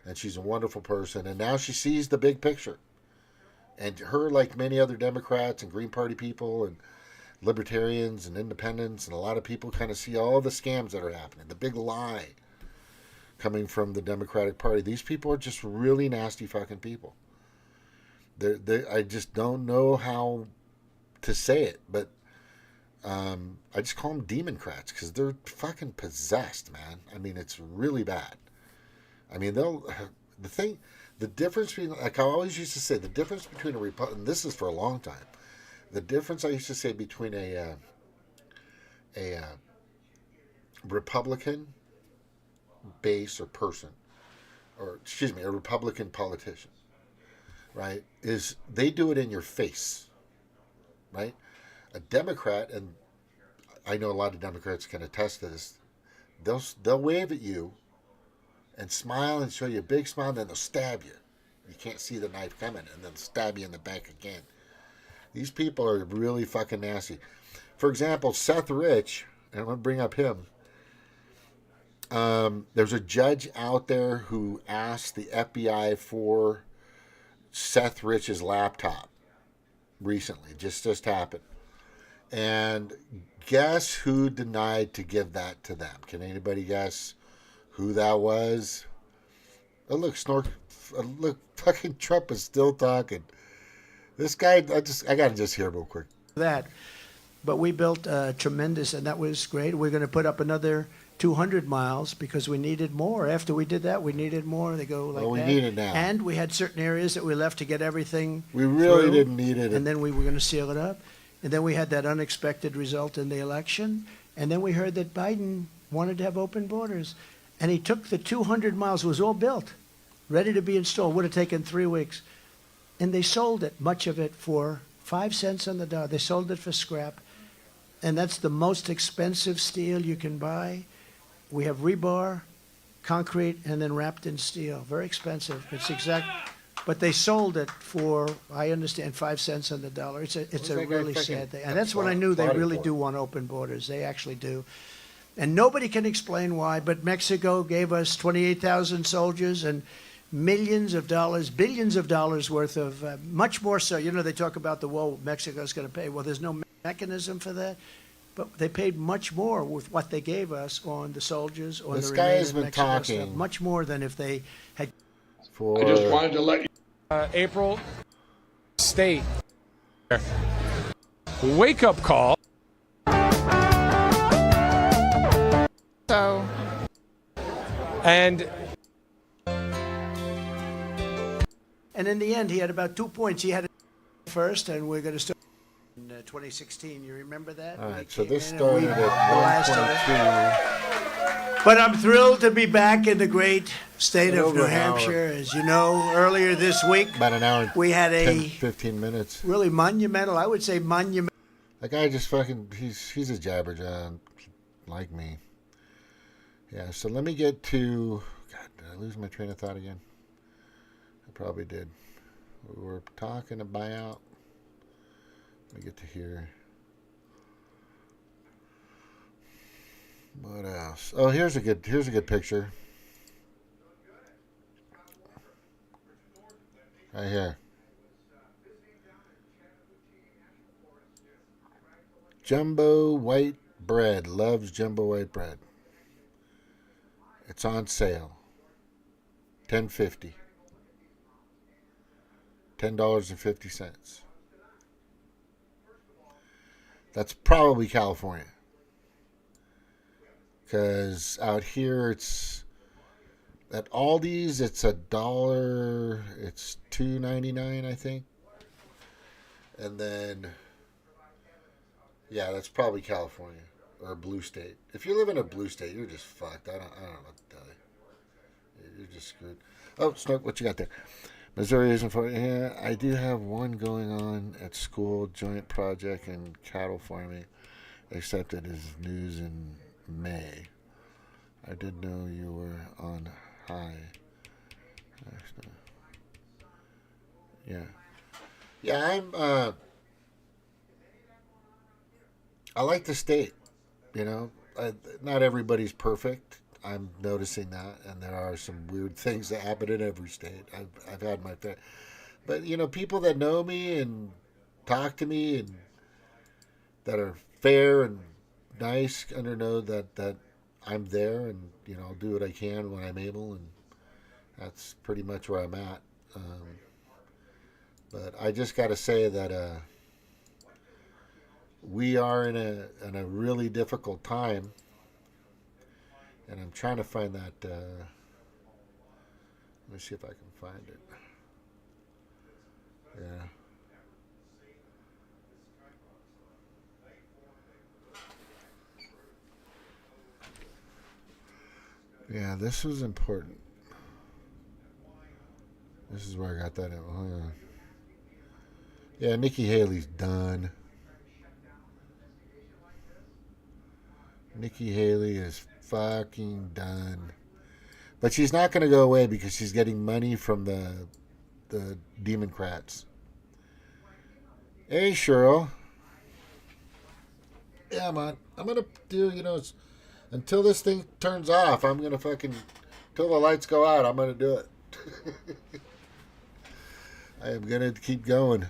And she's a wonderful person. And now she sees the big picture. And her, like many other Democrats and Green Party people and libertarians and independents and a lot of people, kind of see all the scams that are happening. The big lie coming from the Democratic Party. These people are just really nasty fucking people. I just don't know how to say it, but I just call them Democrats because they're fucking possessed, man. I mean, it's really bad. I mean, the difference between, like I always used to say, the difference between a Republican, and this is for a long time, the difference I used to say between a Republican base or person, or excuse me, a Republican politician, right, is they do it in your face, right? A Democrat, and I know a lot of Democrats can attest to this, they'll wave at you and smile and show you a big smile, and then they'll stab you. You can't see the knife coming, and then stab you in the back again. These people are really fucking nasty. For example, Seth Rich, and I'm going to bring up him. There's a judge out there who asked the FBI for Seth Rich's laptop recently. Just happened. And guess who denied to give that to them? Can anybody guess who that was? Oh, look, Snork look, fucking Trump is still talking. This guy, I gotta just hear real quick. That, but we built tremendous, and that was great. We're going to put up another 200 miles because we needed more. After we did that, we needed more. They go like Well, we that. need it now. And we had certain areas that we left to get everything. We really through, didn't need it. And then we were going to seal it up. And then we had that unexpected result in the election. And then we heard that Biden wanted to have open borders. And he took the 200 miles, it was all built, ready to be installed. Would have taken 3 weeks. And they sold it, much of it, for 5 cents on the dollar. They sold it for scrap. And that's the most expensive steel you can buy. We have rebar, concrete, and then wrapped in steel. Very expensive. It's exact. But they sold it for, I understand, 5 cents on the dollar. It's a really sad thing. And that's when I knew they really do want open borders. They actually do. And nobody can explain why, but Mexico gave us 28,000 soldiers and millions of dollars, billions of dollars worth of, much more so. You know, they talk about the wall Mexico's going to pay. Well, there's no mechanism for that. But they paid much more with what they gave us on the soldiers, on This the guy remaining has been Mexico talking stuff, much more than if they had. For I just wanted to let you. April State. Wake up call. So. And in the end, he had about 2 points. He had it first, and we're going to start in 2016. You remember that? All When right, they so came this in and started we at blasted 1:22. But I'm thrilled to be back in the great state of Over New an hour. Hampshire. As you know, earlier this week, About an hour. we had 10, 15 minutes. really monumental, I would say monumental. That guy just fucking, he's a jabberjaw, like me. Yeah, so let me get to, God, did I lose my train of thought again? I probably did. We were talking about, let me get to here. What else? Oh, here's a good picture. Right here. Jumbo white bread. Loves jumbo white bread. It's on sale. $10.50. $10.50. That's probably California. Because out here it's at Aldi's it's $1. It's $2.99, I think. And then yeah, that's probably California or a blue state. If you live in a blue state, you're just fucked. I don't know what to tell you. You're just screwed. Oh, Snort, what you got there? Missouri isn't for yeah. I do have one going on at school, joint project in cattle farming. Accepted as news in May. I didn't know you were on high. Yeah. Yeah, I like the state, you know. Not everybody's perfect. I'm noticing that, and there are some weird things that happen in every state. I've had my fair, but you know, people that know me and talk to me and that are fair and nice know that I'm there, and you know, I'll do what I can when I'm able, and that's pretty much where I'm at. But I just got to say that we are in a really difficult time, and I'm trying to find that. Let me see if I can find it. Yeah. Yeah, this was important. This is where I got that in. Hold on. Yeah, Nikki Haley's done. Nikki Haley is fucking done. But she's not going to go away because she's getting money from the Democrats. Hey, Cheryl. Yeah, man. I'm going to do, you know, until this thing turns off, I'm going to fucking, until the lights go out, I'm going to do it. I am going to keep going.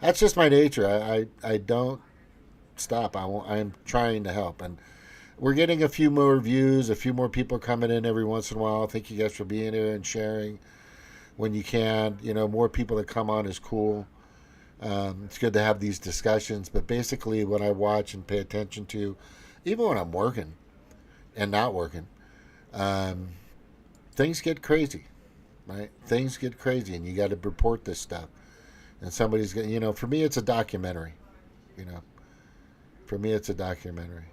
That's just my nature. I don't stop. I am trying to help, and we're getting a few more views, a few more people coming in every once in a while. Thank you guys for being here and sharing when you can. You know, more people that come on is cool. It's good to have these discussions. But basically what I watch and pay attention to, even when I'm working and not working, things get crazy, right? Things get crazy, and you got to report this stuff. And somebody's going to, you know, for me, it's a documentary. You know, for me, it's a documentary.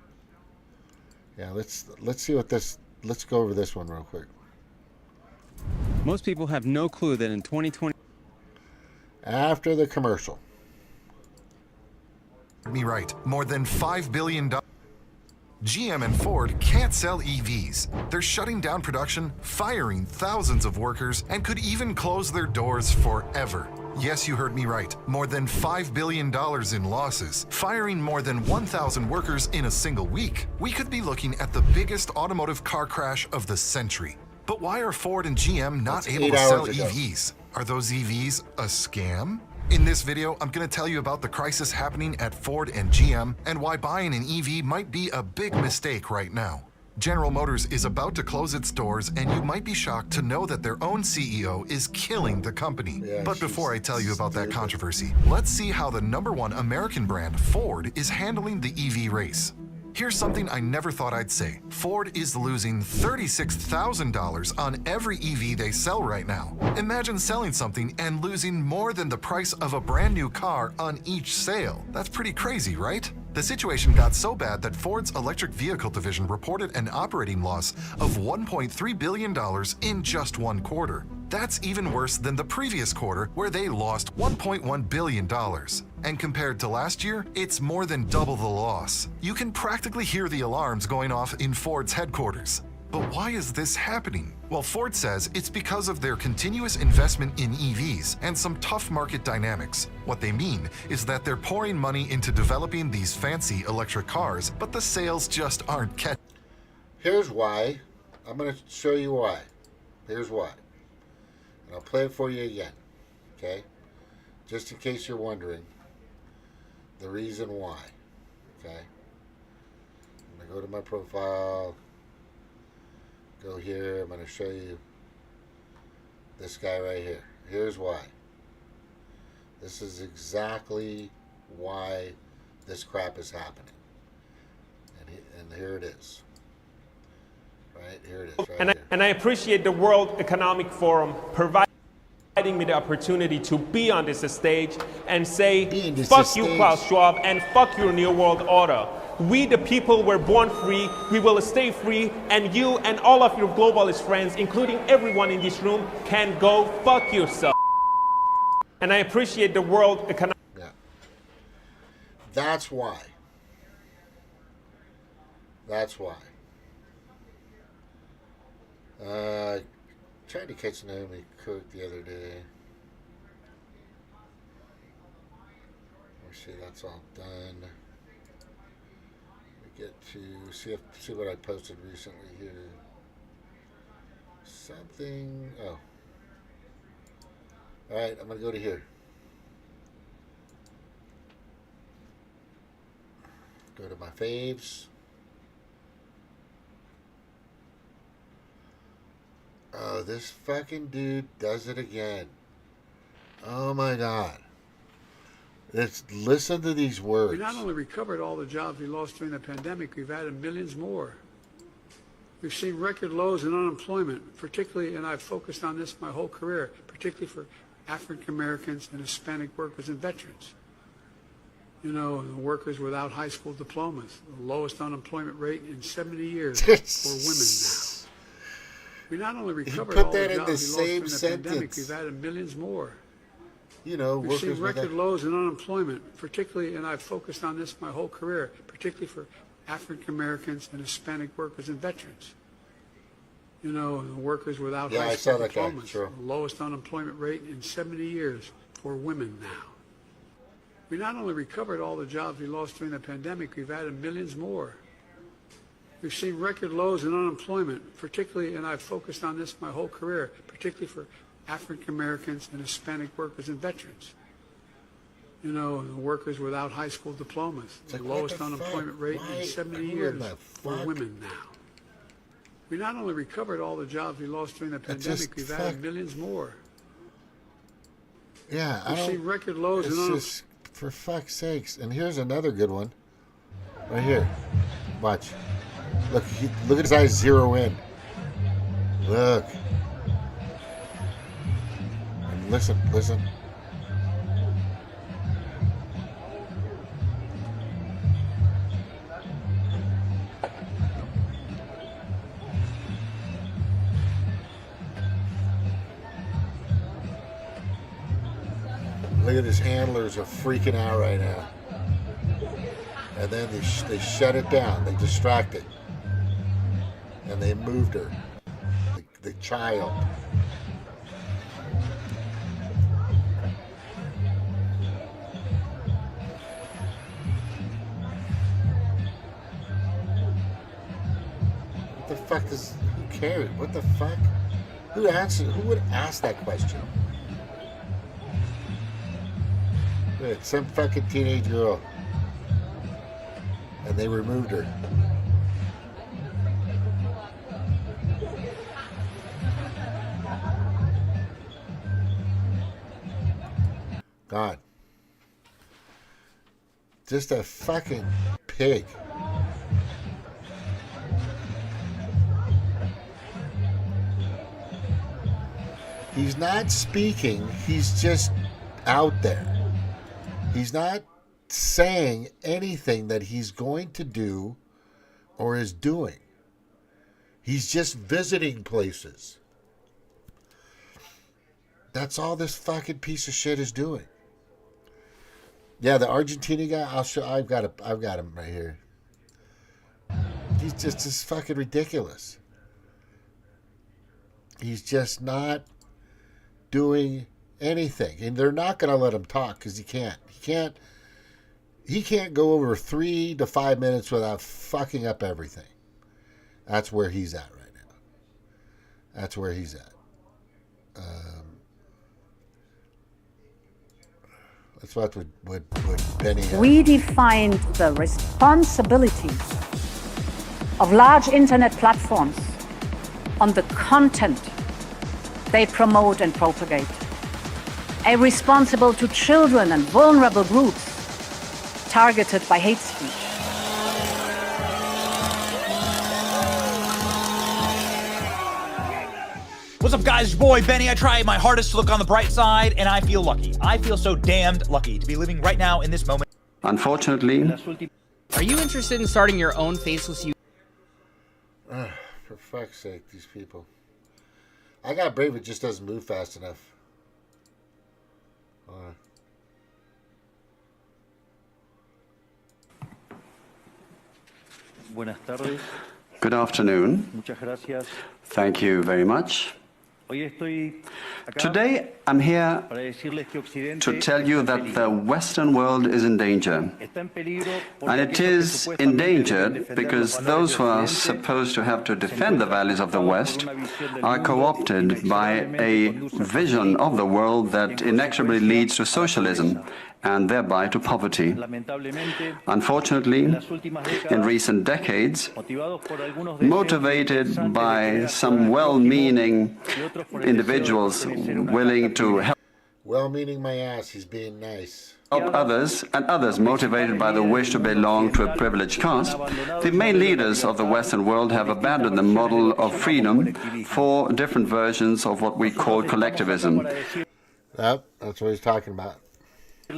Yeah, let's see what this, let's go over this one real quick. Most people have no clue that in 2020... After the commercial. Me right. More than $5 billion. GM and Ford can't sell EVs. They're shutting down production, firing thousands of workers, and could even close their doors forever. Yes, you heard me right. More than $5 billion in losses, firing more than 1,000 workers in a single week. We could be looking at the biggest automotive car crash of the century. But why are Ford and GM not able to sell EVs? Are those EVs a scam? In this video, I'm going to tell you about the crisis happening at Ford and GM and why buying an EV might be a big mistake right now. General Motors is about to close its doors, and you might be shocked to know that their own CEO is killing the company. But before I tell you about that controversy, let's see how the #1 American brand, Ford, is handling the EV race. Here's something I never thought I'd say. Ford is losing $36,000 on every EV they sell right now. Imagine selling something and losing more than the price of a brand new car on each sale. That's pretty crazy, right? The situation got so bad that Ford's electric vehicle division reported an operating loss of $1.3 billion in just one quarter. That's even worse than the previous quarter, where they lost $1.1 billion. And compared to last year, it's more than double the loss. You can practically hear the alarms going off in Ford's headquarters. But why is this happening? Well, Ford says it's because of their continuous investment in EVs and some tough market dynamics. What they mean is that they're pouring money into developing these fancy electric cars, but the sales just aren't catching. Here's why. I'm going to show you why. Here's why. And I'll play it for you again. Okay? Just in case you're wondering the reason why. Okay? I'm going to go to my profile. Go here. I'm going to show you this guy right here. Here's why. This is exactly why this crap is happening. And here it is. Right? Here it is. Right here. And I appreciate the World Economic Forum providing me the opportunity to be on this stage and say, fuck you, Klaus Schwab, and fuck your New World Order. We, the people, were born free. We will stay free. And you and all of your globalist friends, including everyone in this room, can go fuck yourself. And I appreciate the World Economic... Yeah. That's why. That's why. Tried to catch Naomi Cook the other day. Let's see, that's all done. We get to see what I posted recently here. Something. Oh. All right, I'm gonna go to here. Go to my faves. Oh, this fucking dude does it again. Oh my God. Listen to these words. We not only recovered all the jobs we lost during the pandemic, we've added millions more. We've seen record lows in unemployment, particularly, and I've focused on this my whole career, particularly for African Americans and Hispanic workers and veterans. You know, the workers without high school diplomas, the lowest unemployment rate in 70 years for women now. We not only recovered all the jobs we lost during the pandemic, we've added millions more. You know, we've seen record lows in unemployment, particularly, and I've focused on this my whole career, particularly for African Americans and Hispanic workers and veterans. You know, the workers without high school diplomas, the lowest unemployment rate in 70 years for women now. We not only recovered all the jobs we lost during the pandemic, we've added millions more. We've seen record lows in unemployment, particularly, and I've focused on this my whole career, particularly for African Americans and Hispanic workers and veterans. You know, the workers without high school diplomas. The like, lowest what the unemployment fuck? rate Why? in 70 Who in years the for fuck? women now. We not only recovered all the jobs we lost during the pandemic, we've added millions more. Yeah, I We've don't. seen record lows It's in just, for fuck's sakes. And here's another good one. Right here. Watch. Look, look at his eyes zero in. Look. And listen. Look at his handlers are freaking out right now. And then they shut it down. They distract it. And they moved her. The child. What the fuck is... Who cares? What the fuck? Who would ask that question? It's some fucking teenage girl. And they removed her. God. Just a fucking pig. He's not speaking, he's just out there. He's not saying anything that he's going to do or is doing. He's just visiting places. That's all this fucking piece of shit is doing. Yeah, the Argentina guy, I'll show. I've got him right here. He's just fucking ridiculous. He's just not doing anything, and they're not going to let him talk because he can't. He can't go over 3 to 5 minutes without fucking up everything. That's where he's at right now. That's where he's at. That's what Benny had. We defined the responsibility of large internet platforms on the content they promote and propagate. Responsible to children and vulnerable groups targeted by hate speech. What's up, guys? It's your boy Benny. I try my hardest to look on the bright side, and I feel lucky. I feel so damned lucky to be living right now in this moment. Unfortunately. Are you interested in starting your own faceless For fuck's sake, these people. I got Brave, it just doesn't move fast enough. Buenas tardes. Good afternoon. Muchas gracias. Thank you very much. Today, I'm here to tell you that the Western world is in danger. And it is endangered because those who are supposed to have to defend the values of the West are co-opted by a vision of the world that inexorably leads to socialism and thereby to poverty. Unfortunately, in recent decades, motivated by some well-meaning individuals willing to help well-meaning my ass, he's being nice. Others, and others motivated by the wish to belong to a privileged caste, the main leaders of the Western world have abandoned the model of freedom for different versions of what we call collectivism. Yep, that's what he's talking about.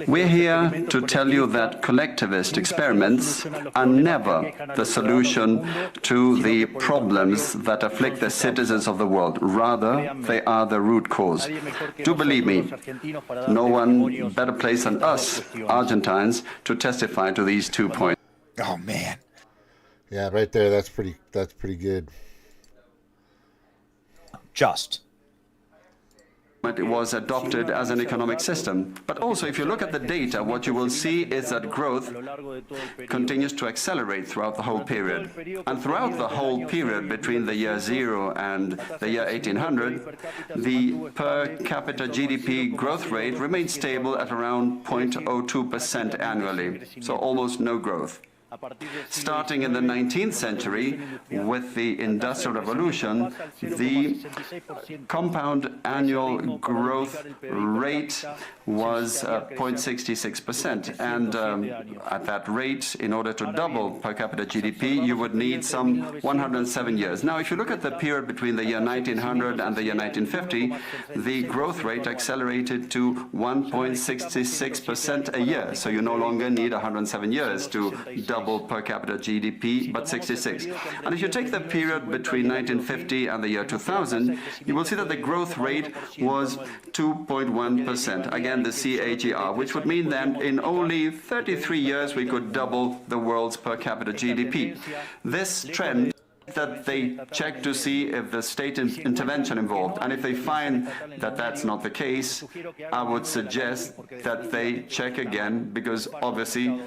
We're here to tell you that collectivist experiments are never the solution to the problems that afflict the citizens of the world. Rather, they are the root cause. Do believe me, no one better placed than us, Argentines, to testify to these 2 points. Oh, man. Yeah, right there, that's pretty good. Just. it was adopted as an economic system. But also, if you look at the data, what you will see is that growth continues to accelerate throughout the whole period. And throughout the whole period between the year 0 and the year 1800, the per capita GDP growth rate remained stable at around 0.02% annually, so almost no growth. Starting in the 19th century, with the Industrial Revolution, the compound annual growth rate was 0.66%. And at that rate, in order to double per capita GDP, you would need some 107 years. Now, if you look at the period between the year 1900 and the year 1950, the growth rate accelerated to 1.66% a year. So you no longer need 107 years to double per capita GDP, but 66. And if you take the period between 1950 and the year 2000, you will see that the growth rate was 2.1%. Again, the CAGR, which would mean that in only 33 years we could double the world's per capita GDP. This trend that they check to see if the state intervention involved. And if they find that that's not the case, I would suggest that they check again, because obviously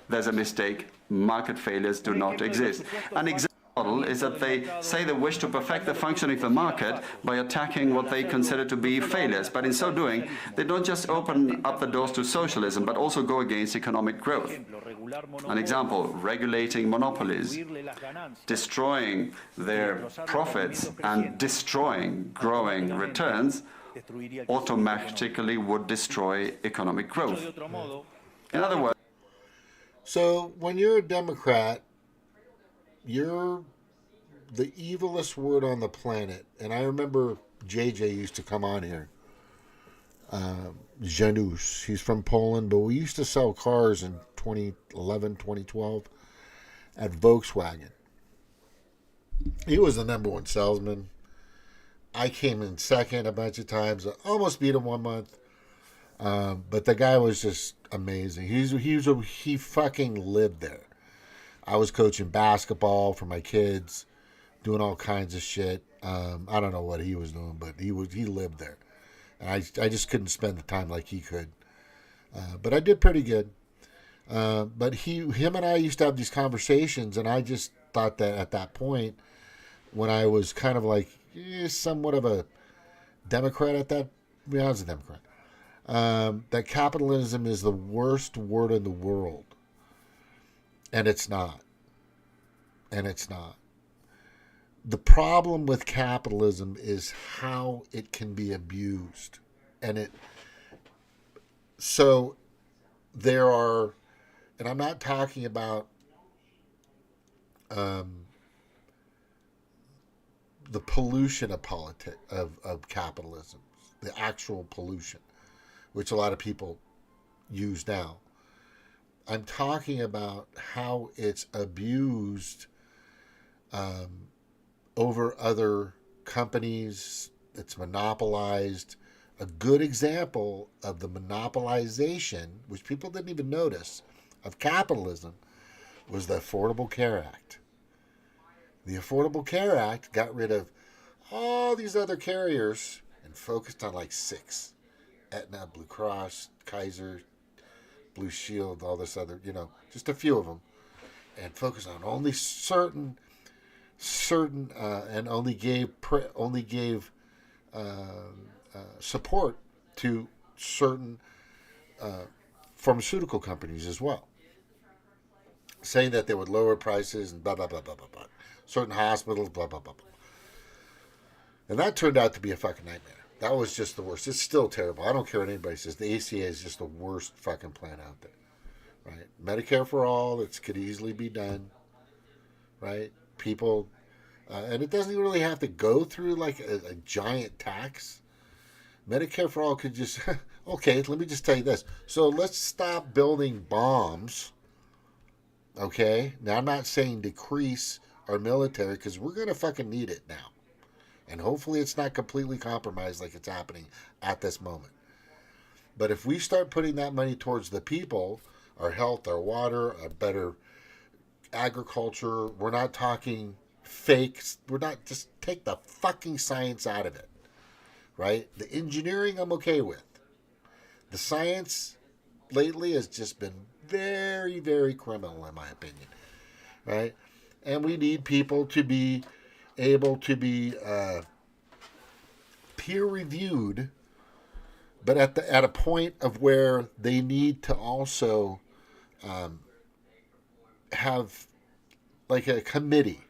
there's a mistake. Market failures do not exist. An example model is that they say they wish to perfect the functioning of the market by attacking what they consider to be failures. But in so doing, they don't just open up the doors to socialism, but also go against economic growth. An example, regulating monopolies, destroying their profits and destroying growing returns automatically would destroy economic growth. In other words, so when you're a Democrat, you're the evilest word on the planet. And I remember JJ used to come on here. Janusz, he's from Poland, but we used to sell cars in 2011, 2012 at Volkswagen. He was the #1 salesman. I came in second a bunch of times. I almost beat him 1 month. But the guy was just amazing. He fucking lived there. I was coaching basketball for my kids, doing all kinds of shit. I don't know what he was doing, but he lived there. And I just couldn't spend the time like he could. But I did pretty good. But him and I used to have these conversations, and I just thought that at that point, when I was kind of like somewhat of a Democrat at that, I was a Democrat. That capitalism is the worst word in the world. And it's not. And it's not. The problem with capitalism is how it can be abused. So there are, and I'm not talking about the pollution of of capitalism, the actual pollution, which a lot of people use now. I'm talking about how it's abused over other companies. It's monopolized. A good example of the monopolization, which people didn't even notice, of capitalism was the Affordable Care Act. The Affordable Care Act got rid of all these other carriers and focused on like 6. Aetna, Blue Cross, Kaiser, Blue Shield, all this other, just a few of them, and focus on only certain, and only gave support to certain pharmaceutical companies as well, saying that they would lower prices and blah blah blah blah blah blah. Certain hospitals, blah blah blah blah. And that turned out to be a fucking nightmare. That was just the worst. It's still terrible. I don't care what anybody says. The ACA is just the worst fucking plan out there. Right? Medicare for all, it could easily be done. Right? People, and it doesn't really have to go through like a giant tax. Medicare for all could just, okay, let me just tell you this. So let's stop building bombs. Okay? Now, I'm not saying decrease our military, because we're going to fucking need it now. And hopefully it's not completely compromised like it's happening at this moment. But if we start putting that money towards the people, our health, our water, a better agriculture, we're not talking fakes. We're not, just take the fucking science out of it. right? The engineering I'm okay with. The science lately has just been very, very criminal in my opinion, right? And we need people to be able to be peer reviewed, but at a point of where they need to also have like a committee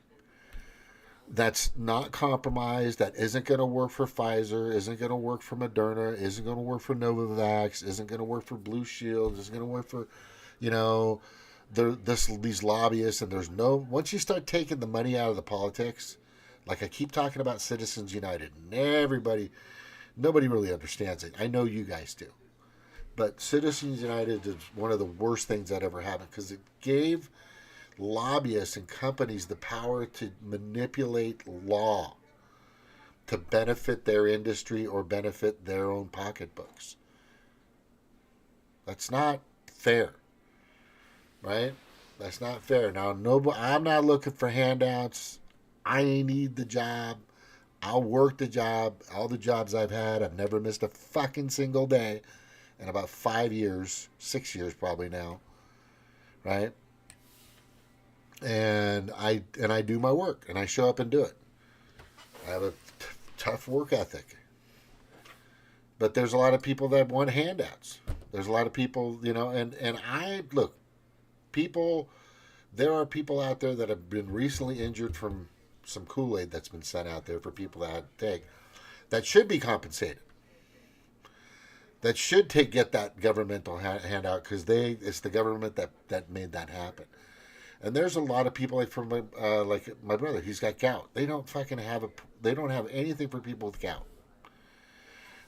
that's not compromised, that isn't going to work for Pfizer, isn't going to work for Moderna, isn't going to work for Novavax, isn't going to work for Blue Shield, isn't going to work for, you know, these lobbyists. And there's no, once you start taking the money out of the politics, like I keep talking about Citizens United, and nobody really understands it. I know you guys do. But Citizens United is one of the worst things that ever happened because it gave lobbyists and companies the power to manipulate law to benefit their industry or benefit their own pocketbooks. That's not fair, right? That's not fair. Now, I'm not looking for handouts. I need the job. I'll work the job. All the jobs I've had, I've never missed a fucking single day in about 5 years, 6 years probably now, right? And I do my work, and I show up and do it. I have a tough work ethic. But there's a lot of people that want handouts. There's a lot of people, you know, and I, look, there are people out there that have been recently injured from some Kool-Aid that's been sent out there for people that had to take, that should be compensated. That should get that governmental handout because it's the government that made that happen. And there's a lot of people like my brother. He's got gout. They don't have anything for people with gout.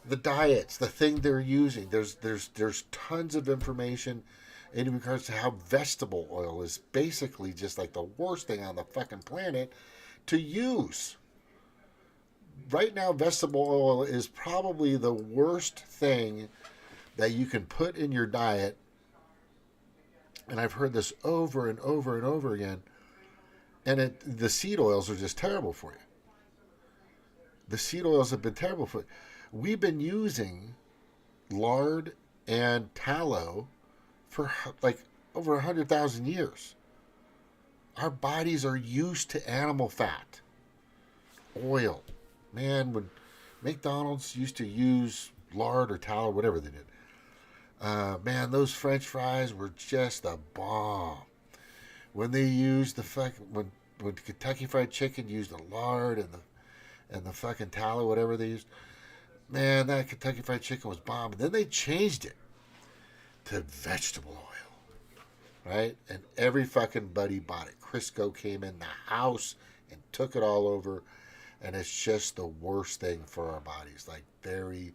The diets, the thing they're using. There's tons of information in regards to how vegetable oil is basically just like the worst thing on the fucking planet to use. Right now, vegetable oil is probably the worst thing that you can put in your diet. And I've heard this over and over and over again. And the seed oils are just terrible for you. The seed oils have been terrible for you. We've been using lard and tallow for like over 100,000 years. Our bodies are used to animal fat, oil. Man, when McDonald's used to use lard or tallow, whatever they did, man, those French fries were just a bomb. When they used when Kentucky Fried Chicken used the lard and the fucking tallow, whatever they used, man, that Kentucky Fried Chicken was bomb. And then they changed it to vegetable oil, right? And every fucking buddy bought it. Crisco came in the house and took it all over. And it's just the worst thing for our bodies. Like very,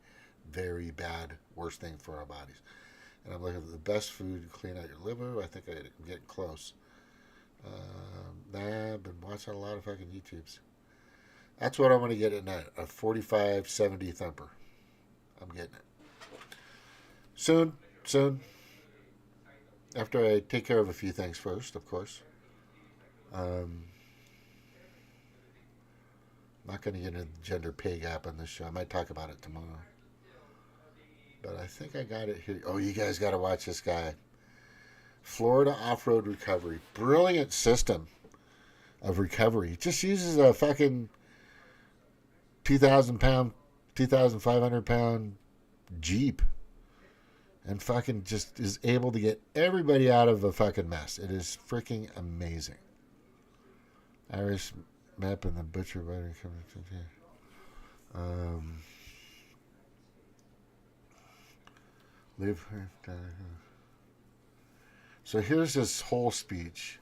very bad, worst thing for our bodies. And I'm looking at the best food to clean out your liver. I think I'm getting close. I've been watching a lot of fucking YouTubes. That's what I'm going to get at night. A 45-70 thumper. I'm getting it. Soon. After I take care of a few things first, of course. Not going to get into the gender pay gap on this show. I might talk about it tomorrow. But I think I got it here. Oh, you guys got to watch this guy. Florida Off-Road Recovery. Brilliant system of recovery. He just uses a fucking 2,000-pound, 2,500-pound Jeep. And fucking just is able to get everybody out of a fucking mess. It is freaking amazing. Irish map and the butcher butter coming from here. So here's this whole speech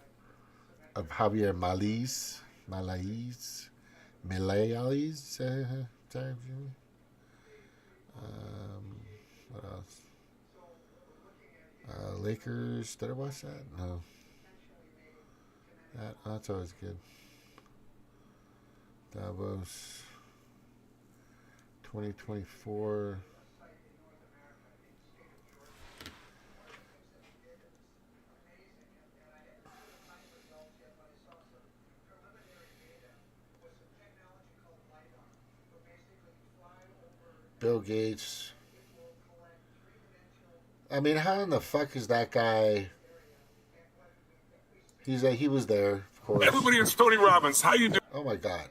of Javier Malays. What else? Lakers. Did I watch that? No. That's always good. Davos 2024. Bill Gates. I mean, how in the fuck is that guy? He was there, of course. Everybody, it's Tony Robbins. How you doing? Oh my god,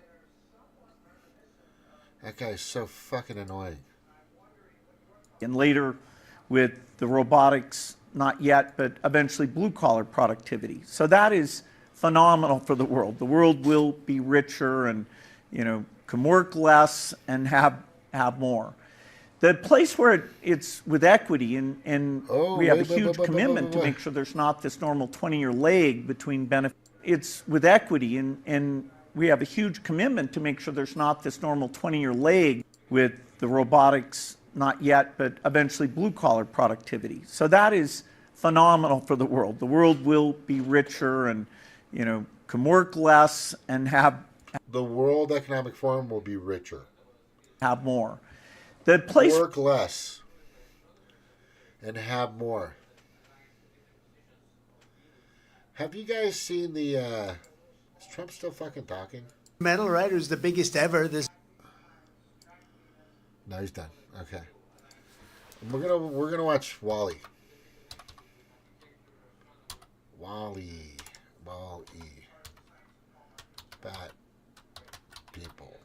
that guy is so fucking annoying. And later, with the robotics, not yet, but eventually blue-collar productivity. So that is phenomenal for the world. The world will be richer and, can work less and have more. The place where it's with equity, and we have a huge commitment to make sure there's not this normal 20-year lag between benefits. It's with equity, and we have a huge commitment to make sure there's not this normal 20-year lag with the robotics, not yet, but eventually blue-collar productivity. So that is phenomenal for the world. The world will be richer and, can work less and have... The World Economic Forum will be richer. Have more. The place... Work less and have more. Have you guys seen the... Is Trump still fucking talking? Medal, right? It was the biggest ever. No, he's done. Okay. We're gonna watch Wall-E. Wall-E. Fat people.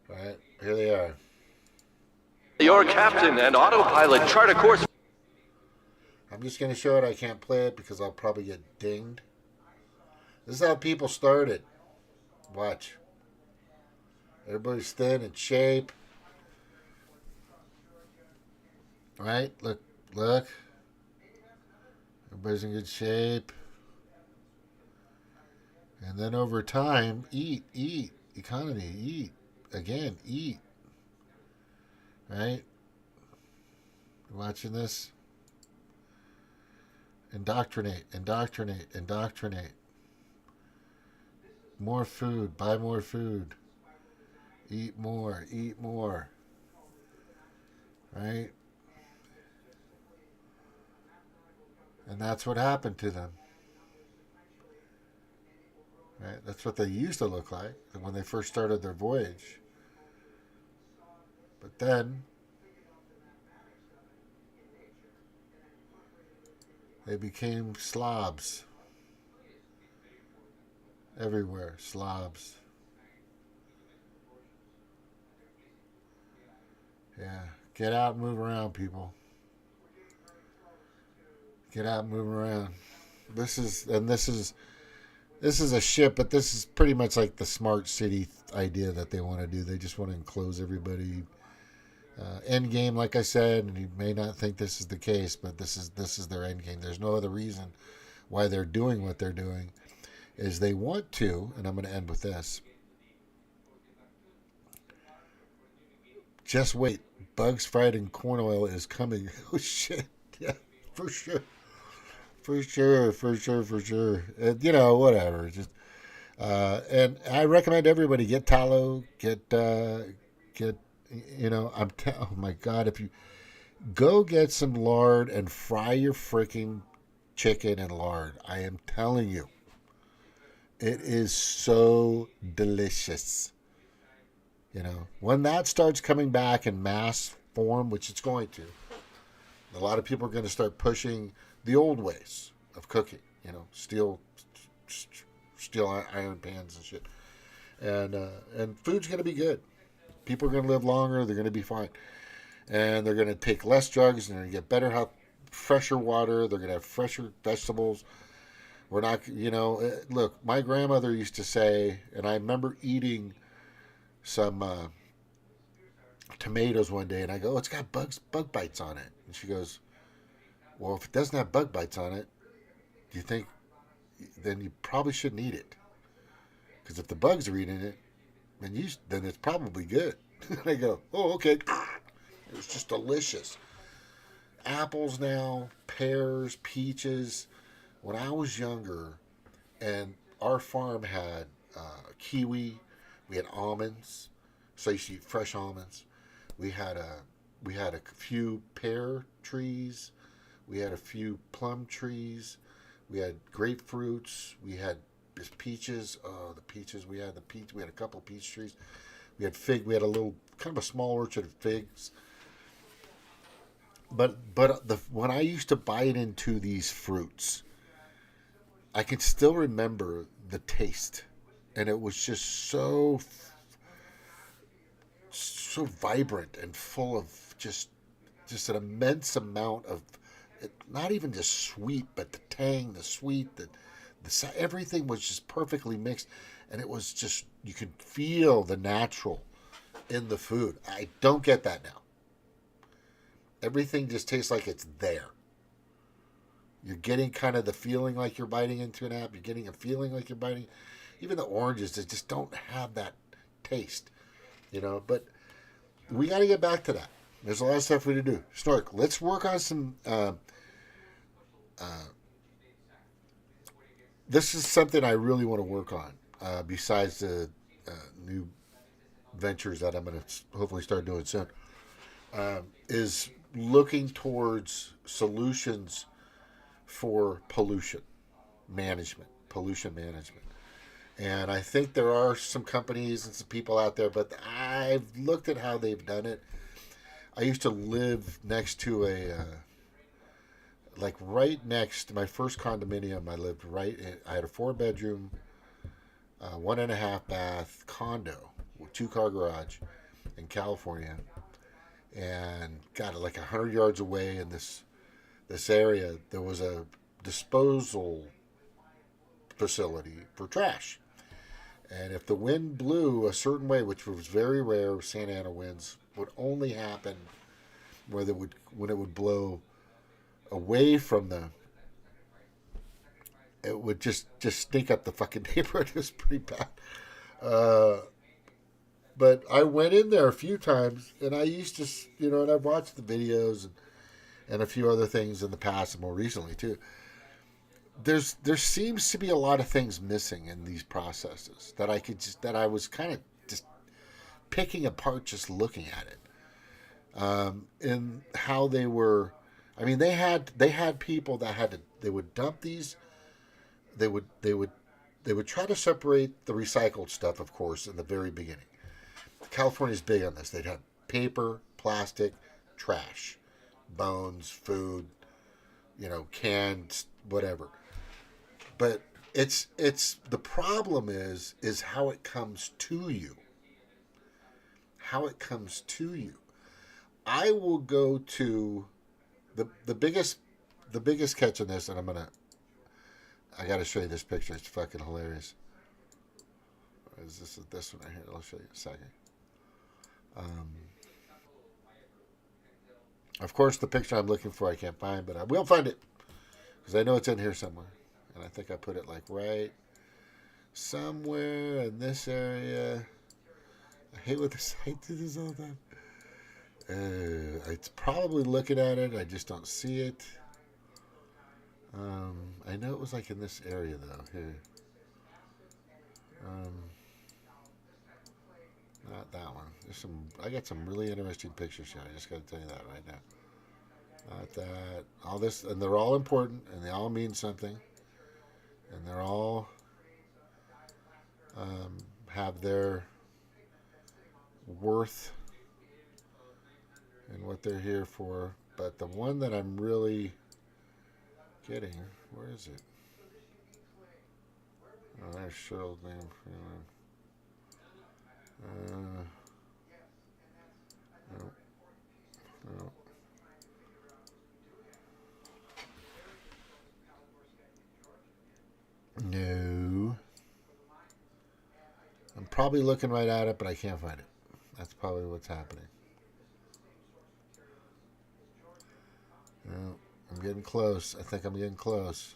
Right, here they are. Your captain and autopilot chart a course. I'm just gonna show it. I can't play it because I'll probably get dinged. This is how people started. Watch. Everybody's thin and shape. Right? Look. Everybody's in good shape. And then over time, eat. Economy, eat. Again, eat. Right? Watching this? Indoctrinate. More food. Buy more food. Eat more. Right? And that's what happened to them. Right? That's what they used to look like when they first started their voyage. But then they became slobs. Everywhere, slobs. Yeah, get out and move around, people. Get out and move around. This is a ship, but this is pretty much like the smart city idea that they want to do. They just want to enclose everybody. End game, like I said, and you may not think this is the case, but this is their end game. There's no other reason why they're doing what they're doing. Is they want to, and I'm going to end with this. Just wait. Bugs fried in corn oil is coming. Oh, shit. Yeah, for sure. For sure. And, whatever. Just and I recommend everybody get tallow, oh my God, if you go get some lard and fry your freaking chicken in lard. I am telling you. It is so delicious. When that starts coming back in mass form, which it's going to, a lot of people are going to start pushing the old ways of cooking, steel iron pans and shit. And food's going to be good. People are going to live longer. They're going to be fine. And they're going to take less drugs. And they're going to get better health, fresher water. They're going to have fresher vegetables. We're not, look, my grandmother used to say, and I remember eating some tomatoes one day, and I go, oh, it's got bug bites on it. And she goes, well, if it doesn't have bug bites on it, do you think, then you probably shouldn't eat it. Because if the bugs are eating it, then it's probably good. And I go, oh, okay. It was just delicious. Apples now, pears, peaches. When I was younger, and our farm had kiwi, we had almonds, so you should eat fresh almonds. We had a few pear trees, we had a few plum trees, we had grapefruits, we had peaches. Oh, the peaches. We had we had a couple of peach trees. We had fig. We had a little, kind of a small orchard of figs. But when I used to bite into these fruits, I can still remember the taste, and it was just so vibrant and full of just an immense amount of, not even just sweet, but the tang, the sweet, everything was just perfectly mixed, and it was just, you could feel the natural in the food. I don't get that now. Everything just tastes like it's there. You're getting kind of the feeling like you're biting into an apple. You're getting a feeling like you're biting. Even the oranges, they just don't have that taste, But we got to get back to that. There's a lot of stuff we need to do. Snork, let's work on some. This is something I really want to work on. Besides the new ventures that I'm going to hopefully start doing soon, is looking towards solutions for pollution management. And I think there are some companies and some people out there, but I've looked at how they've done it. I used to live next to right next to my first condominium. I had a 4-bedroom, 1.5 bath condo with 2-car garage in California, and got it like 100 yards away in this area. There was a disposal facility for trash, and if the wind blew a certain way, which was very rare, Santa Ana winds would only happen when it would blow away from it would just stink up the fucking neighborhood. It was pretty bad. But I went in there a few times, and I used to, and I've watched the videos and a few other things in the past and more recently too. There seems to be a lot of things missing in these processes that I was kind of just picking apart just looking at it. In how they were, I mean, they had people that they would dump these, they would try to separate the recycled stuff, of course, in the very beginning. California's big on this. They'd have paper, plastic, trash, bones, food, canned, whatever. But it's the problem is how it comes to you. How it comes to you. I will go to the biggest catch in this, and I got to show you this picture. It's fucking hilarious. Is this one right here? I'll show you in a second. Of course, the picture I'm looking for I can't find, but I will find it because I know it's in here somewhere, and I think I put it like right somewhere in this area. I hate what the site do this all the time. It's probably looking at it. I just don't see it. I know it was like in this area though. Here. Not that one. I got some really interesting pictures here. I just got to tell you that right now. Not that. All this, and they're all important, and they all mean something, and they're all have their worth and what they're here for. But the one that I'm really getting, where is it? Oh, there's Cheryl's name. No. No. I'm probably looking right at it, but I can't find it. That's probably what's happening. No, I'm getting close. I think I'm getting close.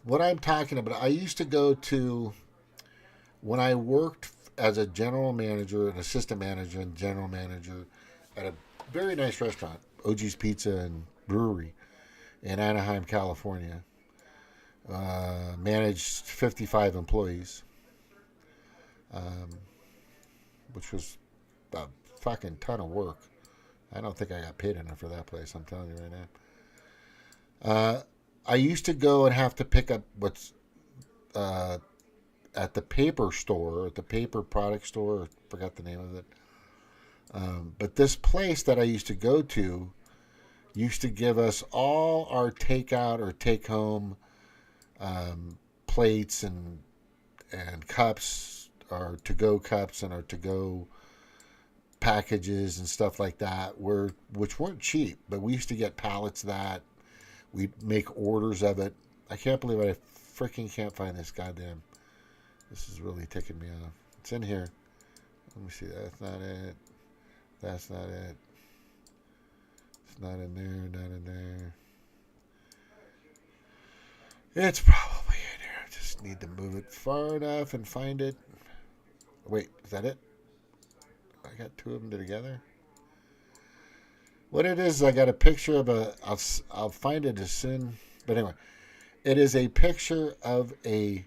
What I'm talking about, I used to go to, when I worked as a general manager, an assistant manager, and general manager at a very nice restaurant, OG's Pizza and Brewery in Anaheim, California. Managed 55 employees, which was a fucking ton of work I don't think I got paid enough for that place. I'm telling you right now. I used to go and have to pick up what's at the paper store, at the paper product store. I forgot the name of it. But this place that I used to go to used to give us all our takeout or take home plates and cups, our to-go cups and our to-go packages and stuff like that, which weren't cheap, but we used to get pallets of that. We'd make orders of it. I can't believe I freaking can't find this goddamn. This is really ticking me off. It's in here. Let me see. That's not it. That's not it. It's not in there. Not in there. It's probably in here. I just need to move it far enough and find it. Wait, is that it? I got two of them together. What it is, I got a picture of I'll find it as soon. But anyway, it is a picture of a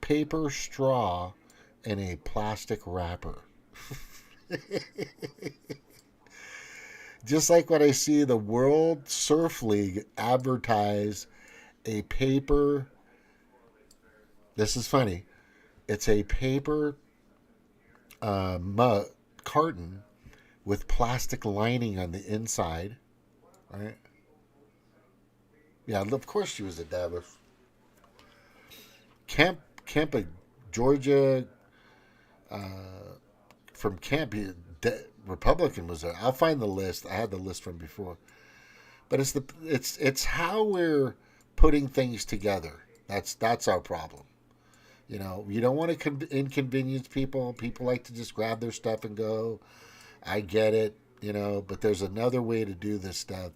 paper straw in a plastic wrapper. Just like when I see the World Surf League advertise a paper. This is funny. It's a paper carton with plastic lining on the inside, right? Yeah, of course she was a Davos. Camp Georgia, from Camp Republican was there. I'll find the list. I had the list from before, but it's how we're putting things together. That's our problem. You know, you don't want to inconvenience people. People like to just grab their stuff and go. I get it, you know, but there's another way to do this stuff.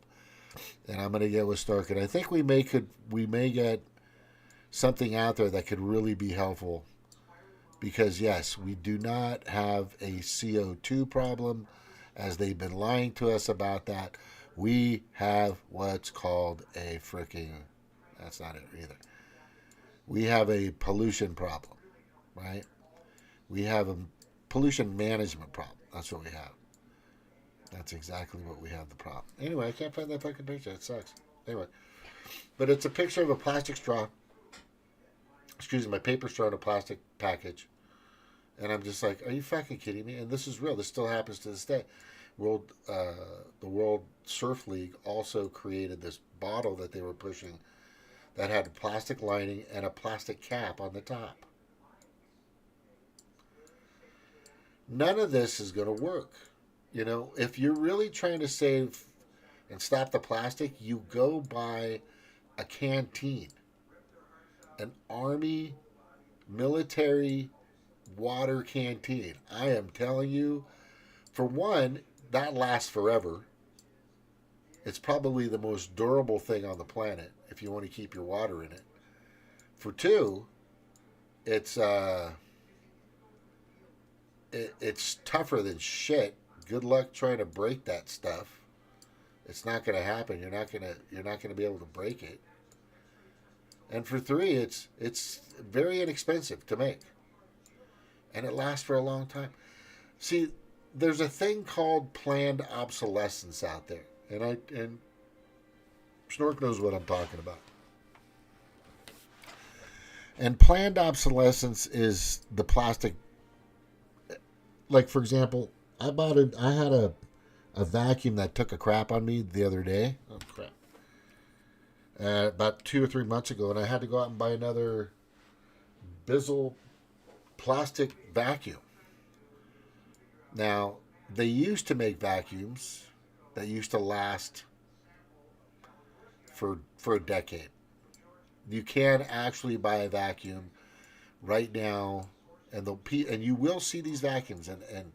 And I'm going to get with Stark. And I think we may get something out there that could really be helpful. Because, yes, we do not have a CO2 problem, as they've been lying to us about that. We have what's called a freaking, that's not it either. We have a pollution problem, right? We have a pollution management problem. That's what we have. That's exactly what we have, the problem. Anyway, I can't find that fucking picture. It sucks. Anyway. But it's a picture of a plastic straw. Excuse me, my paper straw in a plastic package. And I'm just like, are you fucking kidding me? And this is real. This still happens to this day. The World Surf League also created this bottle that they were pushing that had a plastic lining and a plastic cap on the top. None of this is going to work. You know, if you're really trying to save and stop the plastic, you go buy a canteen, an Army military water canteen. I am telling you, for one, that lasts forever. It's probably the most durable thing on the planet if you want to keep your water in it. For two, it's tougher than shit. Good luck trying to break that stuff. It's not going to happen. You're not going to be able to break it. And for three, it's very inexpensive to make, and it lasts for a long time. See, there's a thing called planned obsolescence out there, and Snork knows what I'm talking about. And planned obsolescence is the plastic. Like, for example, I had a vacuum that took a crap on me the other day. Oh, crap. About 2 or 3 months ago, and I had to go out and buy another Bizzle plastic vacuum. Now, they used to make vacuums that used to last for a decade. You can actually buy a vacuum right now, and you will see these vacuums, and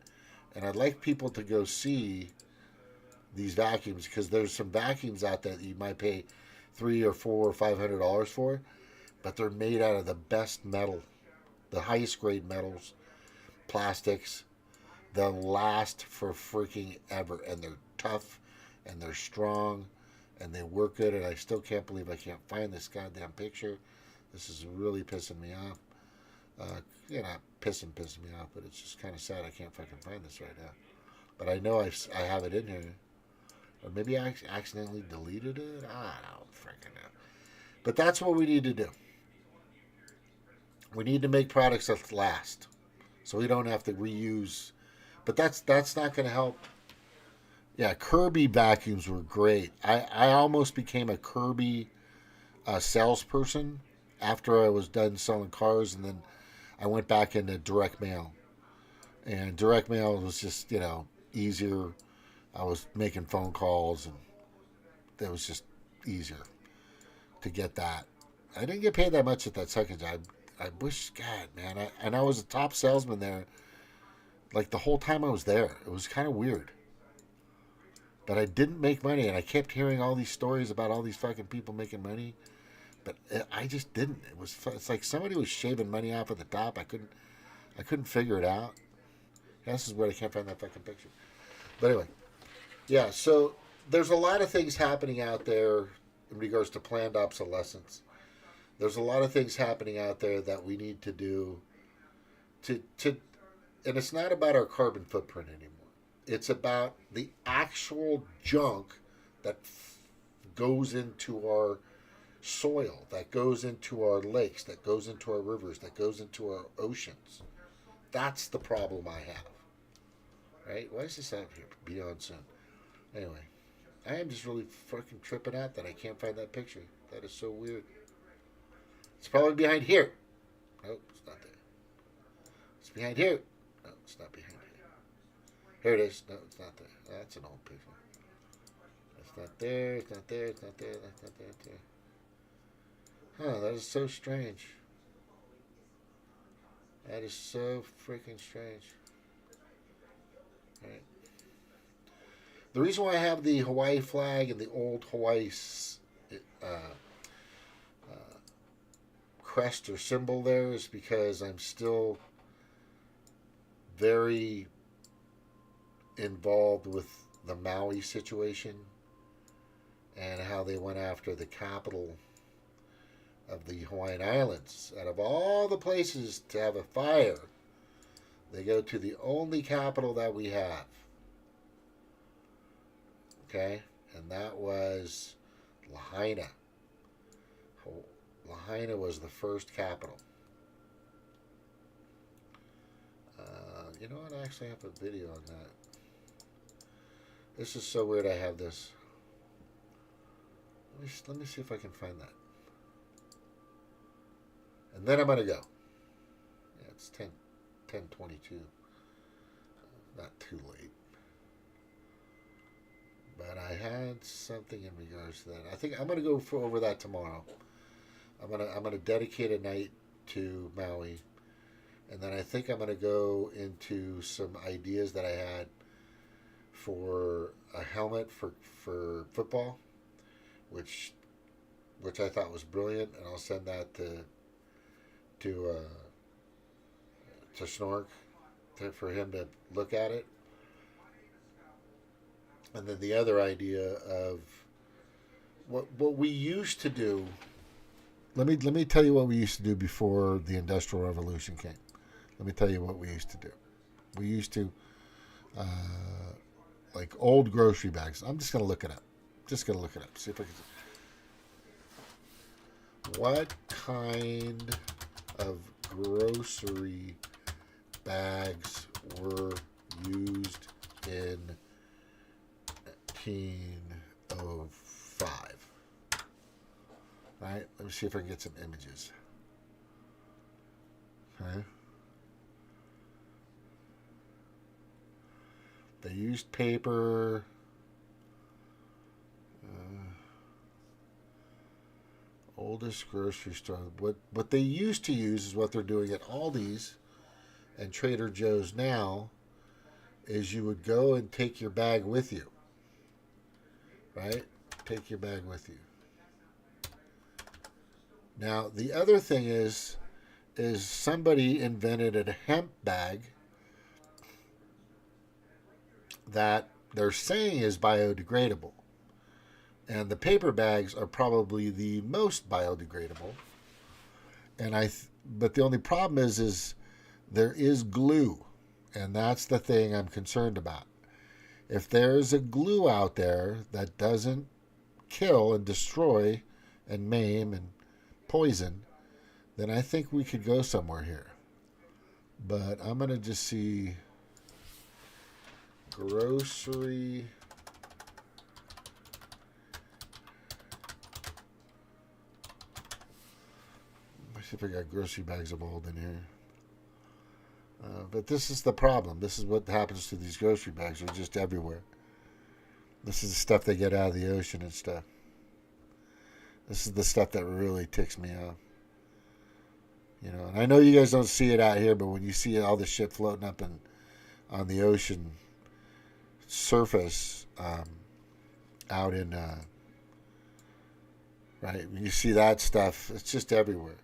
I'd like people to go see these vacuums, because there's some vacuums out there that you might pay $300 or $400 or $500 for, but they're made out of the best metal, the highest grade metals, plastics. They'll last for freaking ever, and they're tough, and they're strong, and they work good. And I still can't believe I can't find this goddamn picture. This is really pissing me off. Not pissing me off, but it's just kind of sad I can't fucking find this right now. but I know I have it in here. Or maybe I accidentally deleted it. I don't freaking know. But that's what we need to do. We need to make products that last, so we don't have to reuse. But that's not going to help. Yeah, Kirby vacuums were great. I almost became a Kirby salesperson after I was done selling cars, and then I went back into direct mail. And direct mail was just, easier. I was making phone calls, and it was just easier to get that. I didn't get paid that much at that second job. I wish, God, man. I was a top salesman there, like the whole time I was there. It was kind of weird. But I didn't make money, and I kept hearing all these stories about all these fucking people making money. But I just didn't. It's like somebody was shaving money off at the top. I couldn't figure it out. This is where I can't find that fucking picture. But anyway, yeah. So there's a lot of things happening out there in regards to planned obsolescence. There's a lot of things happening out there that we need to do to and it's not about our carbon footprint anymore. It's about the actual junk that goes into our soil, that goes into our lakes, that goes into our rivers, that goes into our oceans. That's the problem I have. Right? Why is this out here? Beyond soon. Anyway, I am just really fucking tripping out that I can't find that picture. That is so weird. It's probably behind here. Nope, it's not there. It's behind here. No, it's not behind here. Here it is. No, it's not there. That's an old picture. It's not there. It's not there. It's not there. That's not there. It's there. Huh, that is so strange. That is so freaking strange. Right. The reason why I have the Hawaii flag and the old Hawaii crest or symbol there is because I'm still very involved with the Maui situation and how they went after the capital of the Hawaiian Islands. Out of all the places to have a fire, they go to the only capital that we have. Okay? And that was Lahaina. Lahaina was the first capital. You know what? I actually have a video on that. This is so weird I have this. Let me see if I can find that. And then I'm going to go. Yeah, it's 10:22. Not too late. But I had something in regards to that. I think I'm going to go over that tomorrow. I'm gonna dedicate a night to Maui, and then I think I'm gonna go into some ideas that I had for a helmet for football, which I thought was brilliant, and I'll send that to Snork for him to look at it. And then the other idea of what we used to do. Let me tell you what we used to do before the Industrial Revolution came. Let me tell you what we used to do. We used to, like old grocery bags. I'm just going to look it up. See if I can. What kind of grocery bags were used in 1905? Right, let me see if I can get some images. Okay. They used paper. Oldest grocery store. What they used to use is what they're doing at Aldi's and Trader Joe's now. Is you would go and take your bag with you. Right? Take your bag with you. Now, the other thing is somebody invented a hemp bag that they're saying is biodegradable. And the paper bags are probably the most biodegradable. And but the only problem is there is glue. And that's the thing I'm concerned about. If there's a glue out there that doesn't kill and destroy and maim and poison, then I think we could go somewhere here. But I'm going to just see grocery. Let's see if I got grocery bags of mold in here. But this is the problem. This is what happens to these grocery bags. They're just everywhere. This is the stuff they get out of the ocean and stuff. This is the stuff that really ticks me off. You know, and I know you guys don't see it out here, but when you see all this shit floating up on the ocean surface, out in, right, when you see that stuff, it's just everywhere.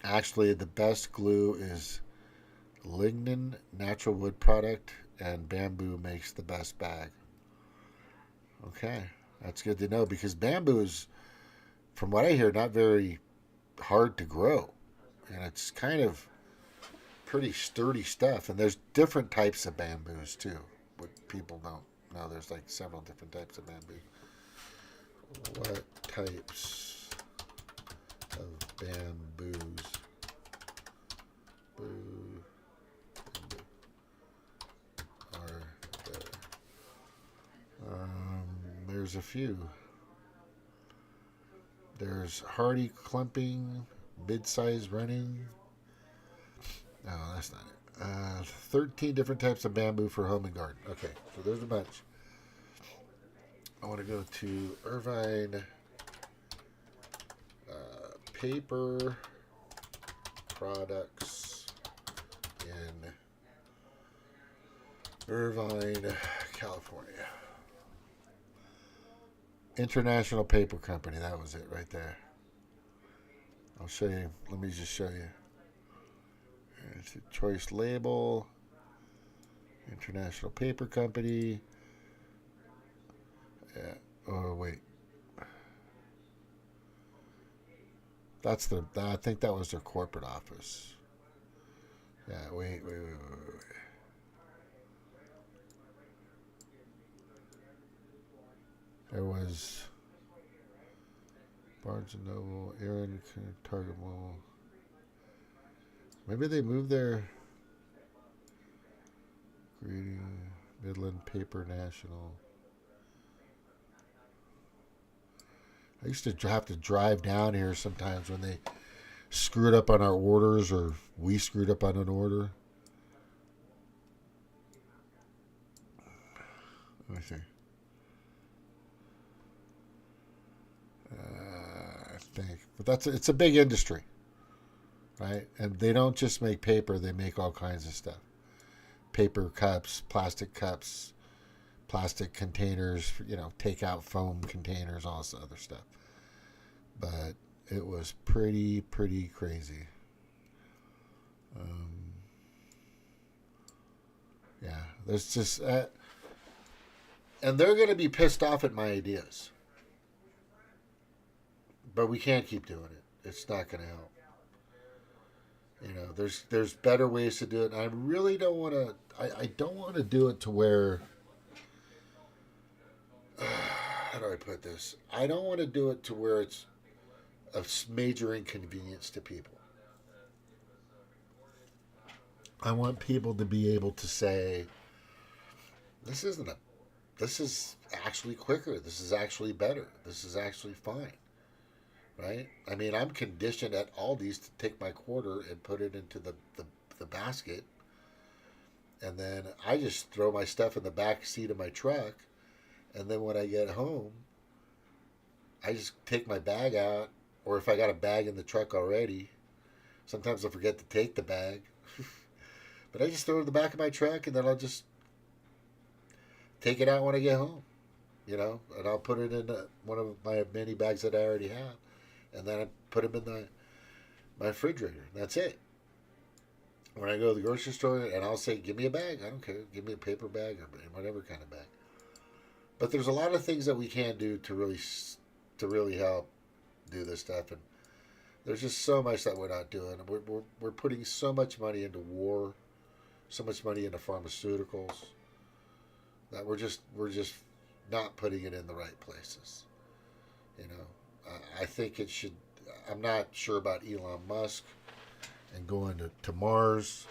Actually, the best glue is lignin, natural wood product, and bamboo makes the best bag. Okay, that's good to know, because bamboo is, from what I hear, not very hard to grow. And it's kind of pretty sturdy stuff. And there's different types of bamboos, too. What people don't know, there's like several different types of bamboo. What types of bamboos? Are there? There's a few. There's hardy clumping, mid-size running. No, that's not it. 13 different types of bamboo for home and garden. Okay, so there's a bunch. I want to go to Irvine paper products in Irvine, California. International Paper Company. That was it right there. I'll show you. Let me just show you. It's a choice label. International Paper Company. Yeah. Oh, wait. That's the. I think that was their corporate office. Yeah. Wait. There was Barnes & Noble, Aaron, Target Mall. Maybe they moved their Greeting, Midland Paper National. I used to have to drive down here sometimes when they screwed up on our orders or we screwed up on an order. Let me see. I think, but it's a big industry, right? And they don't just make paper; they make all kinds of stuff: paper cups, plastic containers, take out foam containers, all this other stuff. But it was pretty crazy. Yeah, there's just, and they're going to be pissed off at my ideas. But we can't keep doing it. It's not going to help. There's better ways to do it. And I really don't want to. I don't want to do it to where. How do I put this? I don't want to do it to where it's a major inconvenience to people. I want people to be able to say, "This is actually quicker. This is actually better. This is actually fine." Right? I mean, I'm conditioned at Aldi's to take my quarter and put it into the basket. And then I just throw my stuff in the back seat of my truck. And then when I get home, I just take my bag out. Or if I got a bag in the truck already, sometimes I forget to take the bag. But I just throw it in the back of my truck and then I'll just take it out when I get home. And I'll put it in one of my many bags that I already have. And then I put them in my refrigerator. That's it. When I go to the grocery store, and I'll say, give me a bag. I don't care. Give me a paper bag or whatever kind of bag. But there's a lot of things that we can do to really help do this stuff. And there's just so much that we're not doing. We're putting so much money into war, so much money into pharmaceuticals that we're just not putting it in the right places. You know, I think it should. I'm not sure about Elon Musk and going to Mars,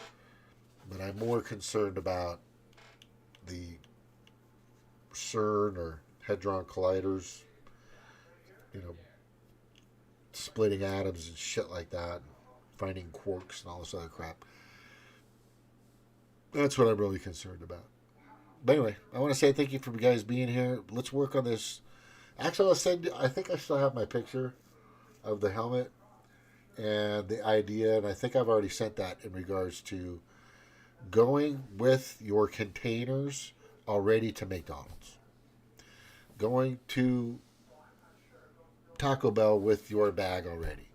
but I'm more concerned about the CERN or Hadron Colliders, you know, splitting atoms and shit like that, finding quarks and all this other crap. That's what I'm really concerned about. But anyway, I want to say thank you for you guys being here. Let's work on this. Actually, I'll send you, I think I still have my picture of the helmet and the idea, and I think I've already sent that in regards to going with your containers already to McDonald's. Going to Taco Bell with your bag already.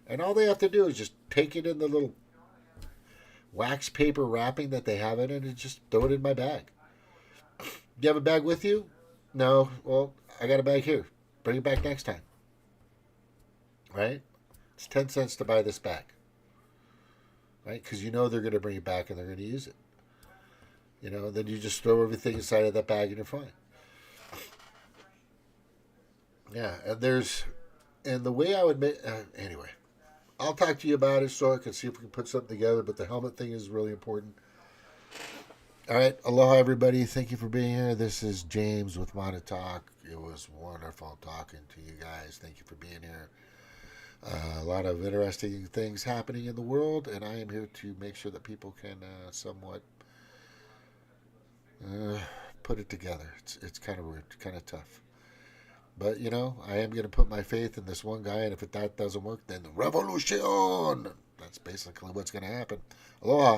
And all they have to do is just take it in the little wax paper wrapping that they have in it and just throw it in my bag. Do you have a bag with you? No. Well, I got a bag here. Bring it back next time. Right? It's 10 cents to buy this bag. Right? Because you know they're going to bring it back and they're going to use it. You know, then you just throw everything inside of that bag and you're fine. Yeah, and the way I would make, anyway, I'll talk to you about it so I can see if we can put something together, but the helmet thing is really important. All right, aloha everybody. Thank you for being here. This is James with Mana Talk. It was wonderful talking to you guys. Thank you for being here. A lot of interesting things happening in the world, and I am here to make sure that people can somewhat put it together. It's kind of weird, kind of tough. But, you know, I am going to put my faith in this one guy, and if that doesn't work, then revolution! That's basically what's going to happen. Aloha.